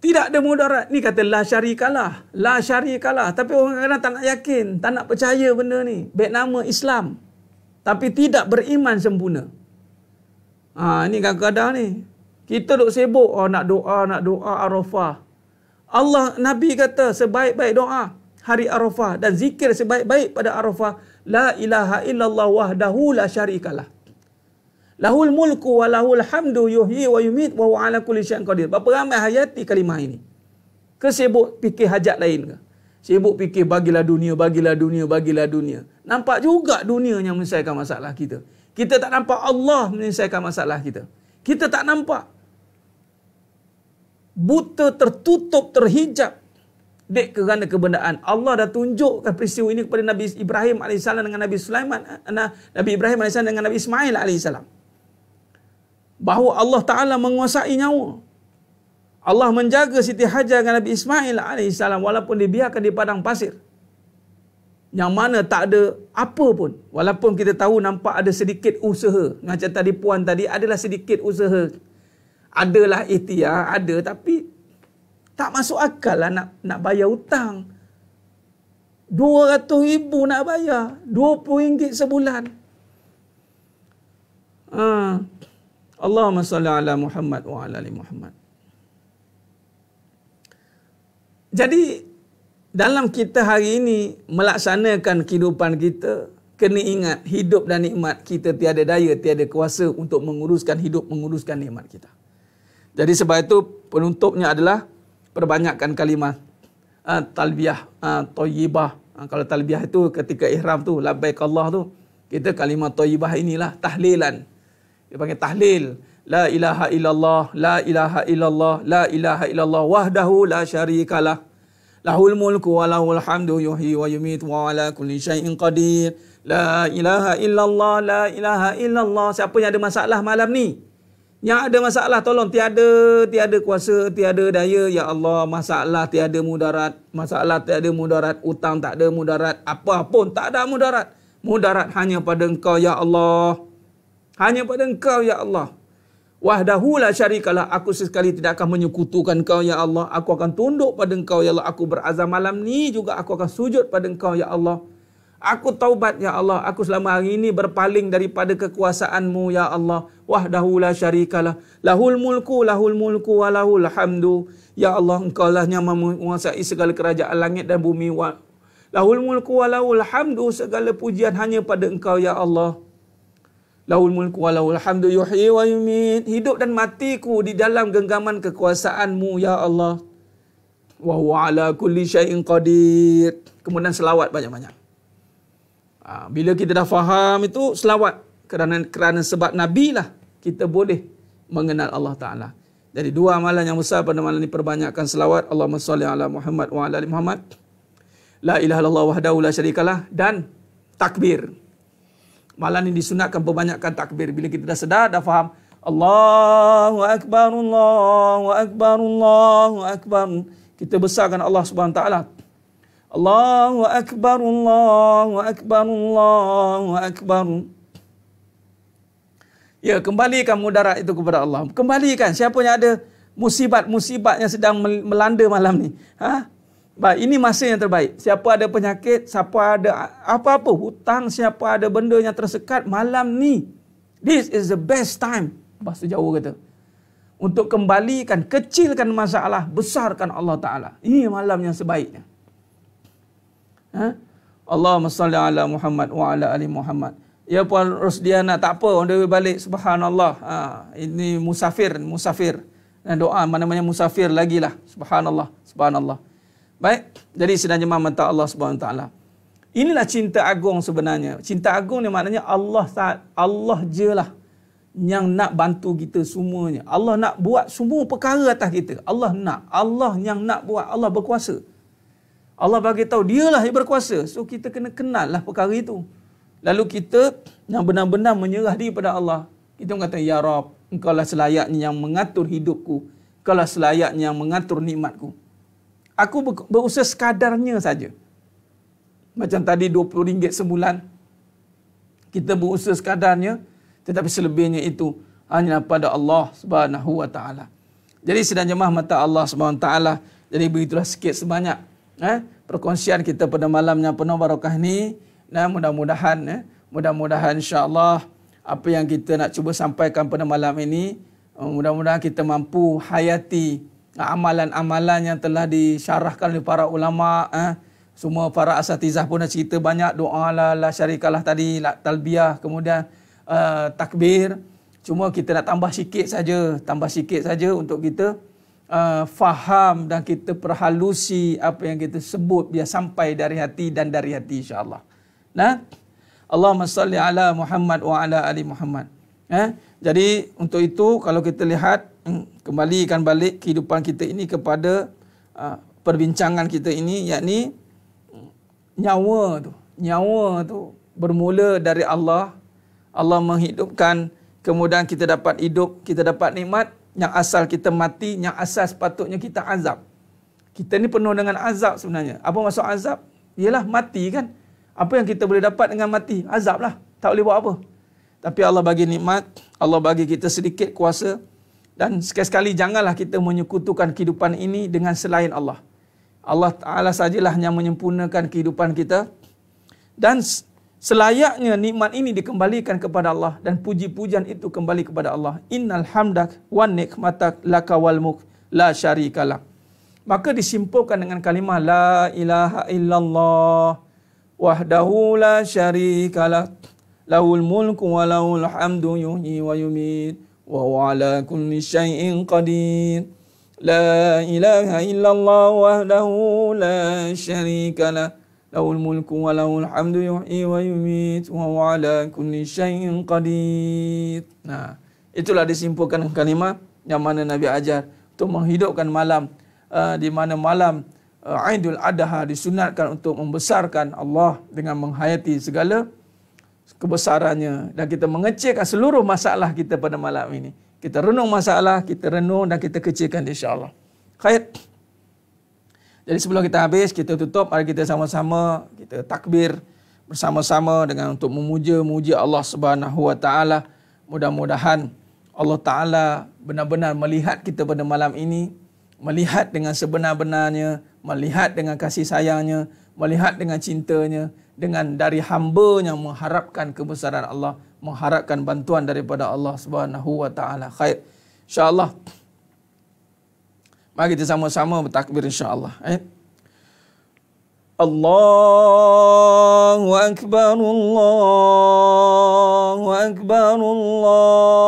Tidak ada mudarat. Ni kata la syarikalah. La syarikalah. Tapi orang kadang tak nak yakin. Tak nak percaya benda ni. Baik nama Islam. Tapi tidak beriman sempurna. Ini kadang-kadang ni. Kita duk sibuk. Nak doa Arafah. Allah, Nabi kata sebaik-baik doa hari Arafah. Dan zikir sebaik-baik pada Arafah. La ilaha illallah wahdahu la syarikalah. Lahul mulku wa lahul hamdu yuhyi wa yumit wa huwa ala kulli syai'in qadir. Berapa ramai hayati kalimah ini? Ke sibuk fikir hajat lain ke? Sibuk fikir bagilah dunia, bagilah dunia, bagilah dunia. Nampak juga dunia yang menyelesaikan masalah kita. Kita tak nampak Allah menyelesaikan masalah kita. Kita tak nampak. Buta, tertutup, terhijab. Dek kerana kebenaran. Allah dah tunjukkan peristiwa ini kepada Nabi Ibrahim AS dengan Nabi Sulaiman. Nabi Ibrahim AS dengan Nabi Ismail AS. Bahawa Allah Ta'ala menguasai nyawa. Allah menjaga Siti Hajar dengan Nabi Ismail AS walaupun dibiarkan di padang pasir. Yang mana tak ada apa pun. Walaupun kita tahu nampak ada sedikit usaha. Macam tadi puan tadi adalah sedikit usaha. Adalah ikhtiar, ada tapi tak masuk akal lah nak bayar hutang. RM200,000 nak bayar. RM20 sebulan. Allahumma salli ala Muhammad wa ala ali Muhammad. Jadi dalam kita hari ini melaksanakan kehidupan kita, kena ingat hidup dan nikmat kita tiada daya, tiada kuasa untuk menguruskan hidup, menguruskan nikmat kita. Jadi sebab itu penutupnya adalah perbanyakkan kalimah talbiyah thayyibah. Kalau talbiyah itu ketika ihram tu, labbaik Allah tu, kita kalimah thayyibah inilah tahlilan. Dia panggil tahlil. La ilaha illallah, la ilaha illallah, la ilaha illallah wahdahu la syarikalah. Lahul mulku wa lahul hamdu yuhyi wa yumiitu wa ala kulli syai'in qadir. La ilaha illallah, la ilaha illallah. Siapa yang ada masalah malam ni? Yang ada masalah tolong, tiada kuasa, tiada daya ya Allah. Masalah tiada mudarat, masalah tiada mudarat, utang tak ada mudarat, apa pun tak ada mudarat. Mudarat hanya pada Engkau ya Allah. Hanya pada Engkau ya Allah. Wahdahu la syarikalah, aku sesekali tidak akan menyekutukan Engkau ya Allah. Aku akan tunduk pada Engkau ya Allah. Aku berazam malam ni juga aku akan sujud pada Engkau ya Allah. Aku taubat ya Allah. Aku selama hari ini berpaling daripada kekuasaan-Mu ya Allah. Wahdahu la syarikalah. Lahul mulku wa lahul hamdu. Ya Allah, Engkau lah yang menguasai segala kerajaan langit dan bumi. Lahul mulku wa lahul hamdu. Segala pujian hanya pada Engkau ya Allah. Lahul mulku wa lahul hamdu yuhyi wa yumiit. Hidup dan matiku di dalam genggaman kekuasaan-Mu ya Allah. Wa huwa ala kulli syai'in qadir. Kemudian selawat banyak-banyak. Bila kita dah faham itu selawat, kerana sebab Nabi lah kita boleh mengenal Allah Ta'ala. Jadi dua amalan yang besar pada malam ini, perbanyakkan selawat. Allahumma salli ala Muhammad wa ala ali Muhammad. La ilaha illallah wahdahu la syarikalah. Dan takbir. Malam ini disunatkan perbanyakkan takbir. Bila kita dah sedar, dah faham, Allahu Akbar, Allahu Akbar, Allahu Akbar. Kita besarkan Allah Subhanahu Wa Taala. Allahu Akbar, Allahu Akbar, Allahu Akbar. Ya, kembalikan mudarat itu kepada Allah. Kembalikan. Siapa yang ada musibat-musibat yang sedang melanda malam ni. Baik, ini masa yang terbaik. Siapa ada penyakit, siapa ada apa-apa, hutang, siapa ada benda yang tersekat, malam ni, this is the best time, bahasa Jawa kata, untuk kembalikan, kecilkan masalah, besarkan Allah Ta'ala. Ini malam yang sebaiknya. Allahumma salli ala Muhammad wa ala ali Muhammad. Ya Puan Rosdiana, tak apa, on the way balik, subhanallah. Ini musafir. Dan doa mana-mana musafir lagi lah. Subhanallah. Baik, jadi sedang jemaah mata Allah Subhanahu Wa Taala. Inilah cinta agung sebenarnya. Cinta agung ni maknanya Allah je lah yang nak bantu kita semuanya. Allah nak buat semua perkara atas kita. Allah yang nak buat. Allah berkuasa. Allah bagi tahu dialah yang berkuasa. So kita kena kenal lah perkara itu. Lalu kita yang benar-benar menyerah diri pada Allah. Kita mengatakan, Ya Rab, Engkau lah selayaknya yang mengatur hidupku. Engkau lah selayaknya yang mengatur nikmatku. Aku berusaha sekadarnya saja. Macam tadi RM20 sebulan. Kita berusaha sekadarnya. Tetapi selebihnya itu hanya pada Allah Subhanahu Wa Taala. Jadi sedang jemaah mata Allah Subhanahu Wa Taala. Jadi begitulah sikit sebanyak perkongsian kita pada malam yang penuh barakah ni. Mudah-mudahan insya-Allah apa yang kita nak cuba sampaikan pada malam ini, mudah-mudahan kita mampu hayati amalan-amalan yang telah disyarahkan oleh para ulama. Semua para asatizah pun dah cerita banyak. Doa la syarikalah tadi, talbiyah, kemudian takbir. Cuma kita nak tambah sikit saja untuk kita faham dan kita perhalusi apa yang kita sebut biar sampai dari hati dan dari hati insya-Allah. Allahumma salli ala Muhammad wa ala ali Muhammad. Jadi untuk itu kalau kita lihat, kembalikan balik kehidupan kita ini kepada perbincangan kita ini, yakni nyawa tu bermula dari Allah. Allah menghidupkan, kemudian kita dapat hidup, kita dapat nikmat. Yang asal kita mati, yang asal sepatutnya kita azab. Kita ni penuh dengan azab sebenarnya. Apa maksud azab? Ialah mati kan. Apa yang kita boleh dapat dengan mati? Azab lah. Tak boleh buat apa. Tapi Allah bagi nikmat, Allah bagi kita sedikit kuasa. Dan sekali-sekali janganlah kita menyekutukan kehidupan ini dengan selain Allah. Allah Ta'ala sajalah yang menyempurnakan kehidupan kita. Dan selayaknya nikmat ini dikembalikan kepada Allah. Dan puji-pujian itu kembali kepada Allah. Innal hamdak wa nikmatak laka wal mulk la syarikalah. maka disimpulkan dengan kalimah la ilaha illallah wahdahu la syarikalah lahul mulku wa lahul hamdu yuhyi wa yumiit wa huwa ala kulli syai'in qadir. La ilaha illallah wahdahu la syarikalah lahul mulku wa lahul hamdu yuhyi wa yumiit wa huwa ala kulli syai'in qadir. Nah, itulah disimpulkan kalimah yang mana Nabi ajar untuk menghidupkan malam, di mana malam Aidul Adha disunatkan untuk membesarkan Allah dengan menghayati segala kebesarannya, dan kita mengecilkan seluruh masalah kita pada malam ini. Kita renung masalah, kita renung dan kita kecilkan insya-Allah. Khair. Jadi sebelum kita habis, kita tutup, mari kita sama-sama kita takbir bersama-sama dengan untuk memuja Allah Subhanahu wa taala. Mudah-mudahan Allah taala benar-benar melihat kita pada malam ini, melihat dengan sebenar-benarnya, melihat dengan kasih sayangnya, melihat dengan cintanya, dengan dari hamba yang mengharapkan kebesaran Allah, mengharapkan bantuan daripada Allah Subhanahu wa taala. Khair. Insya-Allah. Mari kita sama-sama bertakbir insya-Allah. Allahu akbar, Allahu akbar, Allahu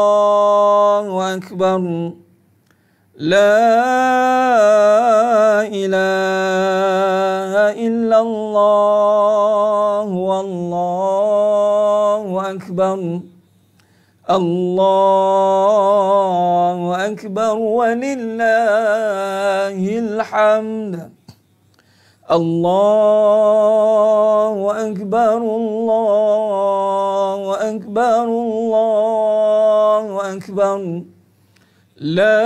akbar. La ilaha illallah wallahu akbar. Allahu akbar walillahil hamd. Allahu akbar, Allahu akbar, Allahu akbar. La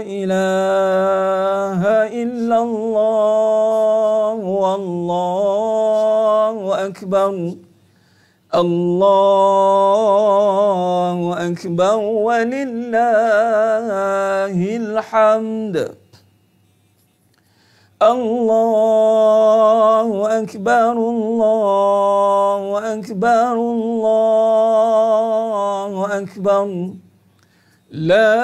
ilaha illallah wallahu akbar. Allahu akbar walillahil hamd. Allahu akbar, Allahu akbar, Allahu akbar. La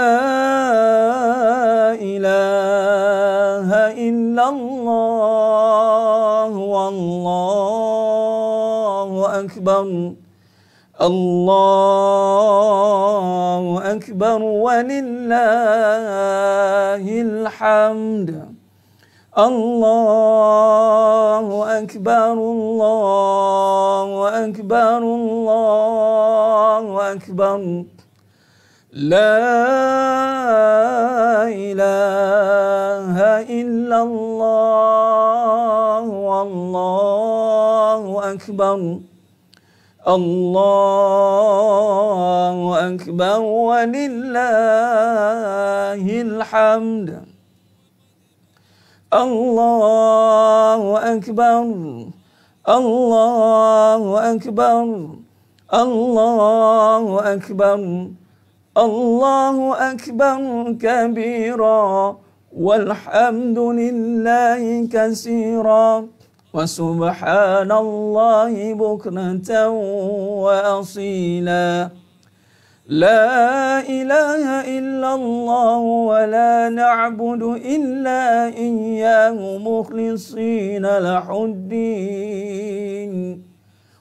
ilaha illallah wallahu akbar. Allahu akbar walillahil hamd. Allahu akbar, Allahu akbar, Allahu akbar. La ilaha illallah wallahu akbar. Allahu akbar walillahil hamd. Allahu akbar, Allahu akbar, Allahu akbar. Allahu akbar kabira walhamdulillahi katsira wa subhanallahi bukratan wa asila. La ilaha illallah wa la na'budu illa iyyahu mukhlishina lahuddin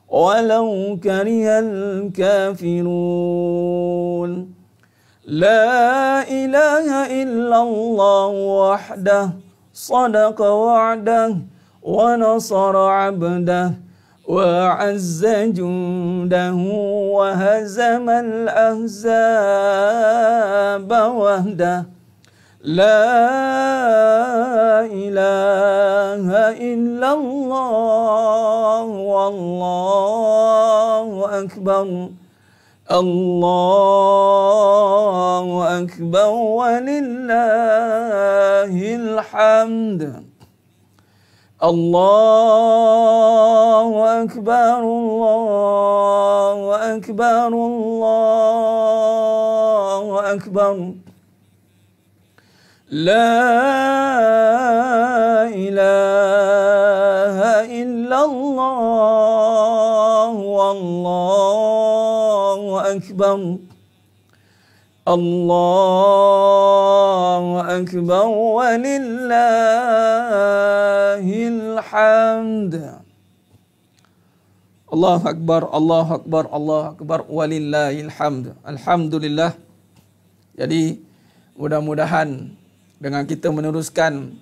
walau karihal kafirun. La ilaha illallah wahdah sadaqa wa'dah wa nasara 'abdah wa 'azza jundahu wa hazamal ahzaba wahdah. La ilaha illallah wallahu akbar. Allahu akbar walillahil hamd. Allahu akbar, Allahu akbar, Allahu akbar. La ilaha illallah wallahu akbar. Allahu akbar walillahil hamd. Allahu akbar, Allahu akbar, Allahu akbar walillahil hamd. Alhamdulillah. Jadi mudah-mudahan dengan kita meneruskan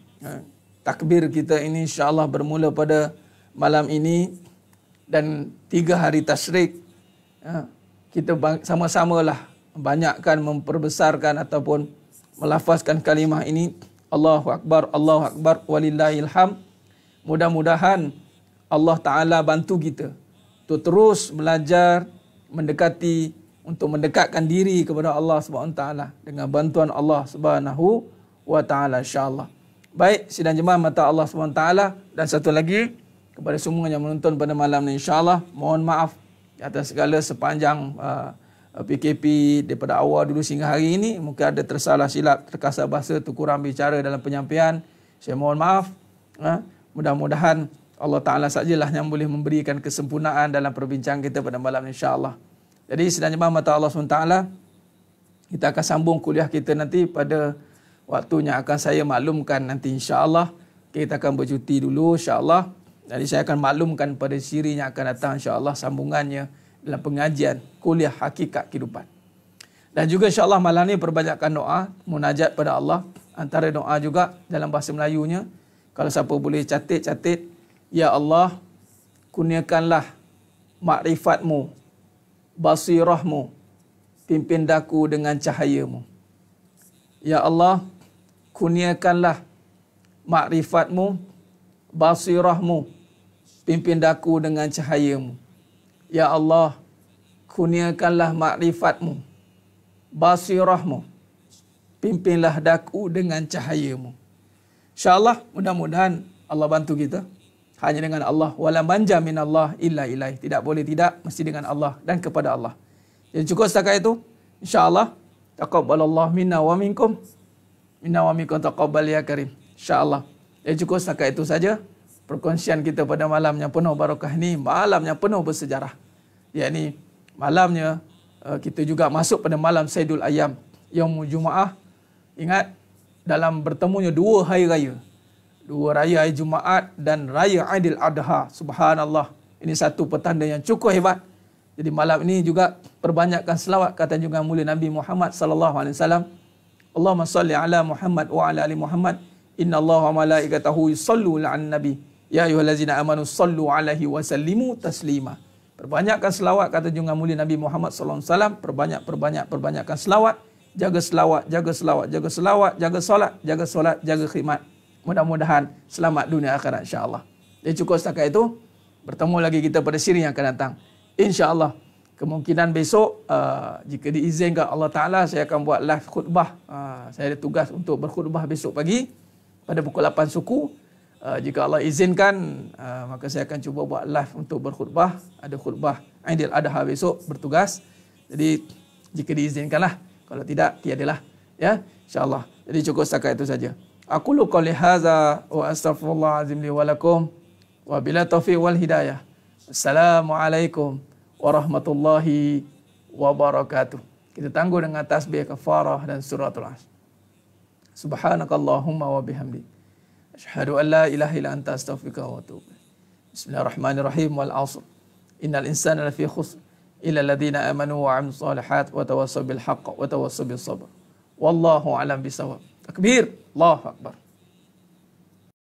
takbir kita ini, insya-Allah bermula pada malam ini dan 3 hari tasyrik, kita sama-samalah banyakkan memperbesarkan ataupun melafazkan kalimah ini, Allahu akbar, Allahu akbar walillahil hamd. Mudah-mudahan Allah Taala bantu kita untuk terus belajar mendekati, untuk mendekatkan diri kepada Allah Subhanahu Wa Taala dengan bantuan Allah Subhanahu Wa Taala, insya-Allah. Baik, sidang jemaah mata Allah Subhanahu Wa Taala, dan satu lagi kepada semua yang menonton pada malam ini, insya-Allah mohon maaf atas segala sepanjang PKP daripada awal dulu sehingga hari ini. Mungkin ada tersalah silap, terkasar bahasa, terkurang bicara dalam penyampaian. Saya mohon maaf. Mudah-mudahan Allah Ta'ala sajalah yang boleh memberikan kesempurnaan dalam perbincangan kita pada malam ini, insya-Allah. Jadi sedang jemaah mata Allah SWT, kita akan sambung kuliah kita nanti pada waktunya akan saya maklumkan nanti, insya-Allah. Kita akan bercuti dulu, insya-Allah. Jadi saya akan maklumkan pada siri yang akan datang, insya-Allah, sambungannya dalam pengajian kuliah hakikat kehidupan. Dan juga insya-Allah malam ni perbanyakkan doa, munajat pada Allah. Antara doa juga dalam bahasa Melayunya, kalau siapa boleh catat, ya Allah, kurniakanlah makrifat-Mu, basirah-Mu, pimpin daku dengan cahaya-Mu. Ya Allah, kurniakanlah makrifat-Mu, basirah-Mu, pimpin daku dengan cahaya-Mu. Ya Allah, kurniakanlah makrifat-Mu, basirah-Mu, pimpinlah daku dengan cahaya-Mu. InsyaAllah, mudah-mudahan Allah bantu kita. Hanya dengan Allah, wala manja minallah illa ilaih. Tidak boleh tidak, mesti dengan Allah dan kepada Allah. Jadi cukup setakat itu. InsyaAllah, taqabbalallah minna wa minkum. Minna wa minkum taqabbal ya karim. InsyaAllah. Jadi cukup setakat itu saja perkongsian kita pada malam yang penuh barakah ini, malam yang penuh bersejarah. Yakni malamnya kita juga masuk pada malam Sayyidul Ayyam, Yaumul Jumaah. Ingat, dalam bertemunya 2 hari raya. 2 raya hari Jumaat dan raya Aidil Adha. Subhanallah. Ini satu petanda yang cukup hebat. Jadi malam ini juga perbanyakkan selawat kata junjungan mulia Nabi Muhammad sallallahu alaihi wasallam. Allahumma salli ala Muhammad wa ala ali Muhammad. Innallaha wa malaikatahu yusallu 'alan nabi. Ya ayyuhallazina amanu sallu 'alaihi wa sallimu taslima. Perbanyakkan selawat kata junjungan mulia Nabi Muhammad sallallahu alaihi wasallam. Perbanyakkan selawat. Jaga selawat, jaga selawat, jaga selawat, jaga solat, jaga khidmat. Mudah-mudahan selamat dunia akhirat, insya-Allah. Jadi cukup setakat itu. Bertemu lagi kita pada siri yang akan datang, insya-Allah. Kemungkinan besok, jika diizinkan Allah Ta'ala, saya akan buat live khutbah. Saya ada tugas untuk berkhutbah besok pagi pada pukul 8 suku. Jika Allah izinkan, maka saya akan cuba buat live untuk berkhutbah. Ada khutbah Aidil Adha besok, bertugas. Jadi jika diizinkanlah. Kalau tidak, tiadalah. Ya, insya-Allah. Jadi cukup setakat itu saja. Aqulu qouli hadza wa astaghfirullah azim li wa lakum wa bila taufiq wal hidayah. Assalamualaikum warahmatullahi wabarakatuh. Kita tangguh dengan tasbih kafarah dan suratul Asr. Subhanakallahumma wa bihamdik, asyhadu an la ilaha illa anta astaghfiruka wa atubu ilaik. Bismillahirrahmanirrahim. Wal 'ashr. Innal insana lafi khusr illa alladhina amanu wa 'amilus solihat wa tawassaw bil haqq wa tawassaw bis sabr. Wallahu a'lam bisawab. Takbir, Allahu akbar.